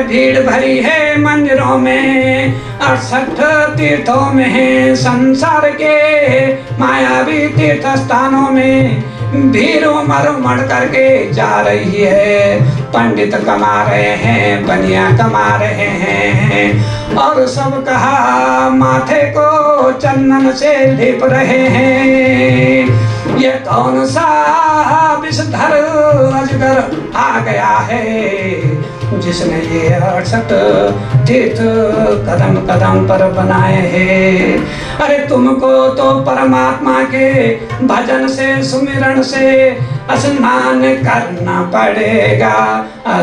भीड़ भरी है मंदिरों में, 68 तीर्थों में है संसार के मायावी तीर्थ स्थानों में भीड़ उमड़ करके जा रही है। पंडित कमा रहे हैं, बनिया कमा रहे हैं, और सब कहा माथे को चंदन से लिप रहे हैं। ये कौन सा विषधर अजगर आ गया है जिसने ये 68 तीर्थ कदम कदम पर बनाए हैं। अरे तुमको तो परमात्मा के भजन से सुमिरन से स्नान करना पड़ेगा,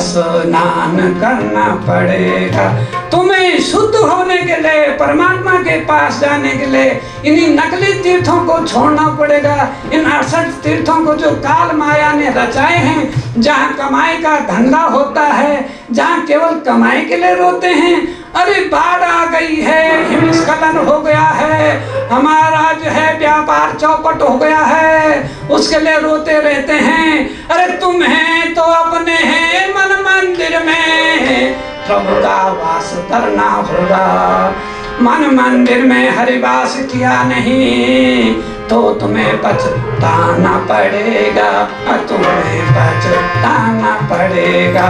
स्नान करना पड़ेगा। तुम्हें शुद्ध होने के लिए, परमात्मा के पास जाने के लिए इन्हीं नकली तीर्थों को छोड़ना पड़ेगा। इन 68 तीर्थों को जो काल माया ने रचाए हैं, जहाँ कमाई का धंधा होता है, जहाँ केवल कमाई के लिए रोते हैं। अरे बाढ़ आ गई है, हिमस्खलन हो गया है, हमारा जो है व्यापार चौपट हो गया है, उसके लिए रोते रहते हैं। अरे तुम्हें तो अपने हैं मन मंदिर में प्रभु का वास करना होगा। मन मंदिर में हरिवास किया नहीं तो तुम्हें पछताना पड़ेगा, तुम्हें पछताना पड़ेगा,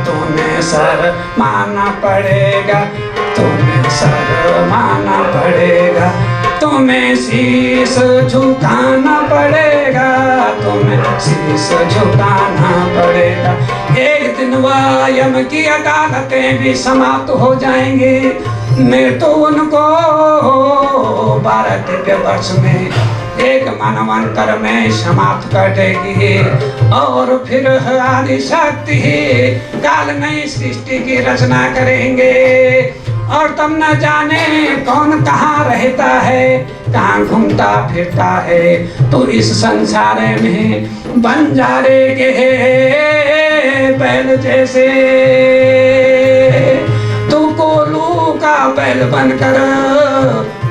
तुम्हें शर्माना पड़ेगा, तुम्हें शर्माना पड़ेगा, तुम्हें शीश झुकाना पड़ेगा, तुम्हें शीश झुकाना पड़ेगा। एक दिन वह यम की अदालतें भी समाप्त हो जाएंगी। मैं तो उनको 12 दिव्य वर्ष में एक मनवंतर में समाप्त कर देगी, और फिर आदि शक्ति काल नई सृष्टि की रचना करेंगे। और तब न जाने कौन कहाँ रहता है, कहाँ घूमता फिरता है। तो इस संसार में बंजारे के बैल जैसे तू कोलू का बैल बनकर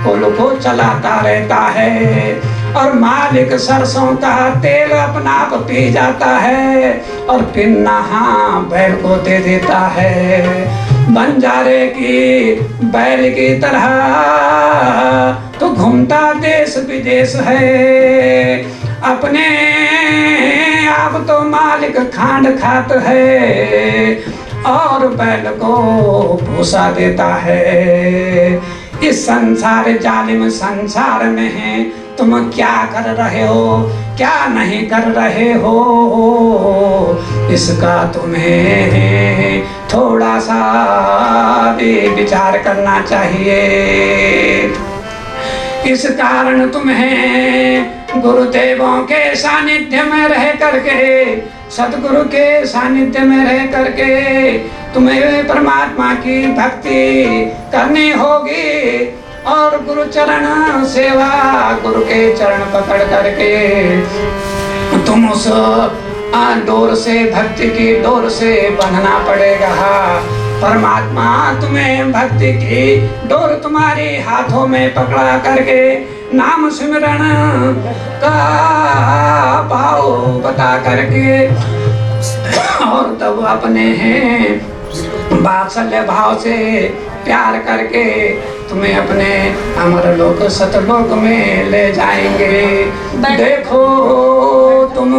कोलू को चलाता रहता है, और मालिक सरसों का तेल अपना आप पी जाता है और फिर नहा बैल को दे देता है। बंजारे की बैल की तरह तो घूमता देश विदेश है, अपने आप तो मालिक खांड खात है और बैल को भूसा देता है। इस संसार जालिम संसार में है, तुम क्या कर रहे हो, क्या नहीं कर रहे हो, इसका तुम्हें थोड़ा सा भी विचार करना चाहिए। इस कारण तुम्हें गुरुदेवों के सानिध्य में रह करके, सतगुरु के सानिध्य में रह करके तुम्हें परमात्मा की भक्ति करनी होगी। और गुरु चरण सेवा, गुरु के चरण पकड़ करके तुम उस डोर से, भक्ति की डोर से बंधना पड़ेगा। परमात्मा तुम्हें भक्ति की डोर तुम्हारे हाथों में पकड़ा करके नाम सिमरन का भाव बता करके और तब अपने हैं वात्सल्य भाव से प्यार करके तुम्हें अपने अमर लोक सतलोक में ले जाएंगे। देखो तुम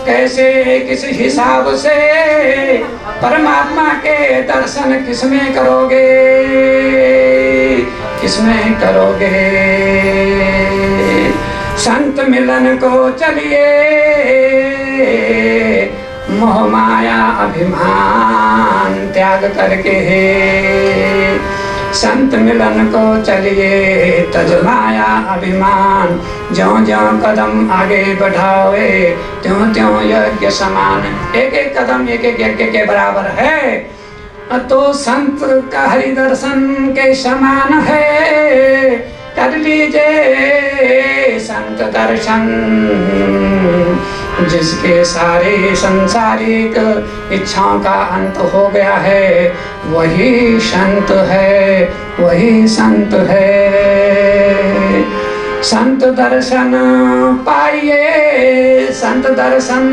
कैसे, किस हिसाब से परमात्मा के दर्शन किसमें करोगे, किसमें करोगे। संत मिलन को चलिए, मोह माया अभिमान त्याग करके। संत मिलन को चलिए, तज माया अभिमान। ज्यों ज्यों कदम आगे बढ़ावे, त्यों त्यों यज्ञ समान। एक एक कदम एक एक यज्ञ के बराबर है। तो संत का हरि दर्शन के समान है। कर लीजिए संत दर्शन, जिसके सारे संसारिक इच्छाओं का अंत हो गया है, वही संत है, वही संत है। संत दर्शन पाइए, संत दर्शन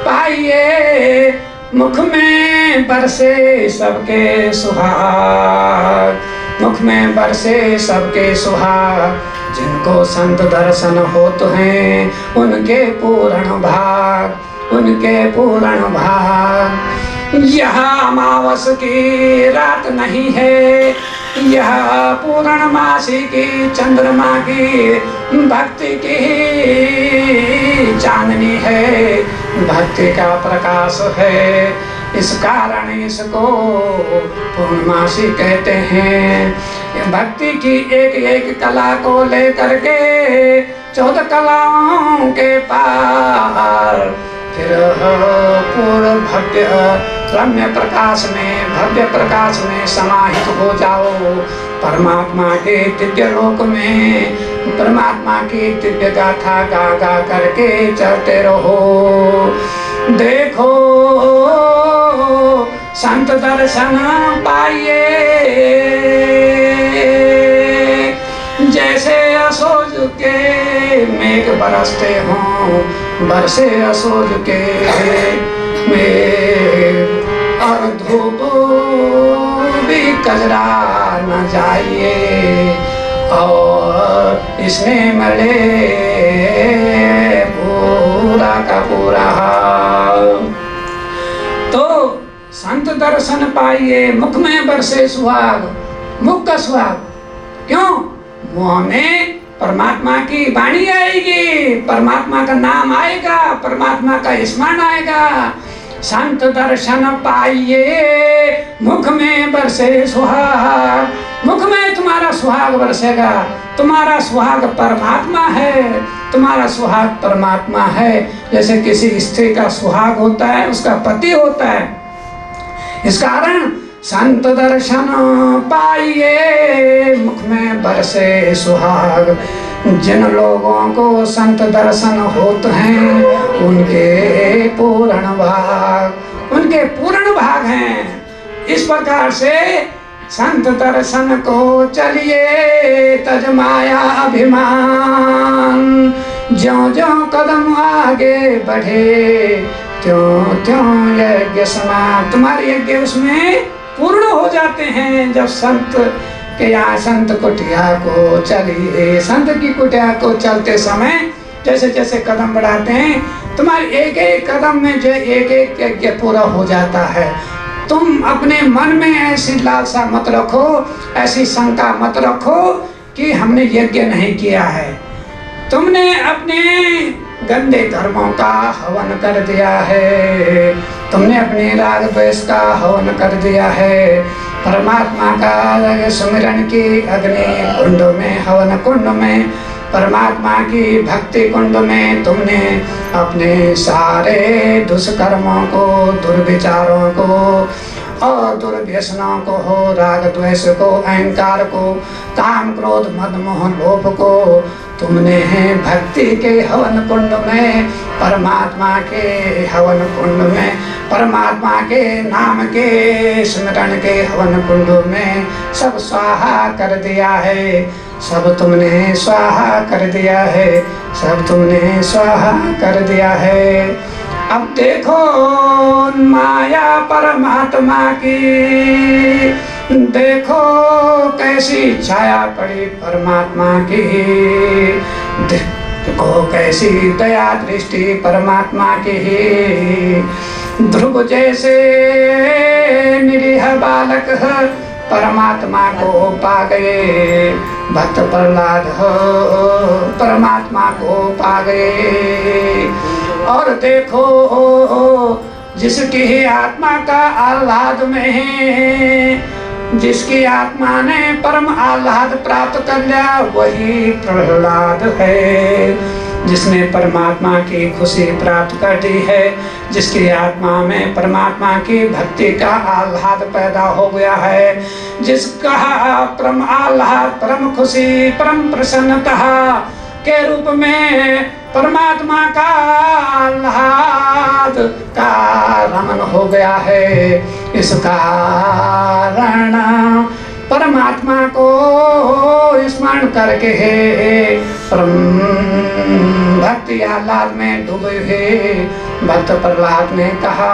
पाइए। मुख में बरसे सबके सुहाग, मुख में बरसे सबके सुहाग। जिनको संत दर्शन होते हैं उनके पूर्ण भाग, उनके पूर्ण भाग। यह अमावस की रात नहीं है, यह पूर्णमासी की चंद्रमा की भक्ति की चांदनी है, भक्ति का प्रकाश है। इस कारण इसको पूर्णमासी कहते हैं। भक्ति की एक एक कला को लेकर के 14 कलाओं के पार फिर पूर्ण भव्य रम्य प्रकाश में, भव्य प्रकाश में समाहित हो जाओ। परमात्मा के दिव्य लोक में परमात्मा की दिव्य गाथा गा गा करके चलते रहो। देखो संत दर्शन पाइए, जैसे असोज के मेघ बरसते हों, बरसे असोज के मेघ। और धूप भी कजरा न जाइए, और इसमें मले पूरा का पूरा। तो संत दर्शन पाइए, मुख में बरसे सुहाग। मुख का सुहाग क्यों? मुंह में परमात्मा की वाणी आएगी, परमात्मा का नाम आएगा, परमात्मा का स्मरण आएगा। संत दर्शन पाइए, मुख में बरसे सुहाग। मुख में तुम्हारा सुहाग बरसेगा। तुम्हारा सुहाग परमात्मा है, तुम्हारा सुहाग परमात्मा है। जैसे किसी स्त्री का सुहाग होता है, उसका पति होता है। इस कारण संत दर्शन पाइए, मुख में बरसे सुहाग। जिन लोगों को संत दर्शन होते हैं उनके पूर्ण भाग, उनके पूर्ण भाग हैं। इस प्रकार से संत दर्शन को चलिए, तज माया अभिमान। ज्यों ज्यों कदम आगे बढ़े, त्यों त्यों यज्ञ समान। तुम्हारे यज्ञ उसमें पूर्ण हो जाते हैं। जब संत के यहाँ संत कुटिया को चलिए, संत की कुटिया को चलते समय जैसे जैसे कदम बढ़ाते हैं, तुम्हारे एक एक कदम में जो एक एक यज्ञ पूरा हो जाता है। तुम अपने मन में ऐसी लालसा मत रखो, ऐसी शंका मत रखो कि हमने यज्ञ नहीं किया है। तुमने अपने गंदे कर्मों का हवन कर दिया है, तुमने अपने राग द्वेष का हवन कर दिया है। परमात्मा का सुमिरन की अग्नि कुंड में, हवन कुंड में परमात्मा की भक्ति कुंड में तुमने अपने सारे दुष्कर्मों को, दुर्विचारों को और दुर्व्यसनों को हो, राग द्वेष को, अहंकार को, काम क्रोध मद मोह लोभ को तुमने भक्ति के हवन कुंड में, परमात्मा के हवन कुंड में, परमात्मा के नाम के स्मरण के हवन कुंड में सब स्वाहा कर दिया है, सब तुमने स्वाहा कर दिया है, सब तुमने स्वाहा कर दिया है। अब देखो माया परमात्मा की, देखो कैसी छाया पड़ी परमात्मा की, देखो कैसी दया दृष्टि परमात्मा की। ध्रुव जैसे निरीह बालक परमात्मा को पा गए, भक्त प्रहलाद हो परमात्मा को पा गए। और देखो जिसकी आत्मा का आह्लाद में है, जिसकी आत्मा ने परम आह्लाद प्राप्त कर लिया वही प्रहलाद है। जिसने परमात्मा की खुशी प्राप्त कर दी है, जिसकी आत्मा में परमात्मा की भक्ति का आह्लाद पैदा हो गया है, जिसका परम आह्लाद, परम खुशी, परम प्रसन्नता के रूप में परमात्मा का आह्लाद का रमन हो गया है। इस कारण परमात्मा को स्मरण करके परम भक्ति आह्लाद में डूबे हुए भक्त प्रहलाद ने कहा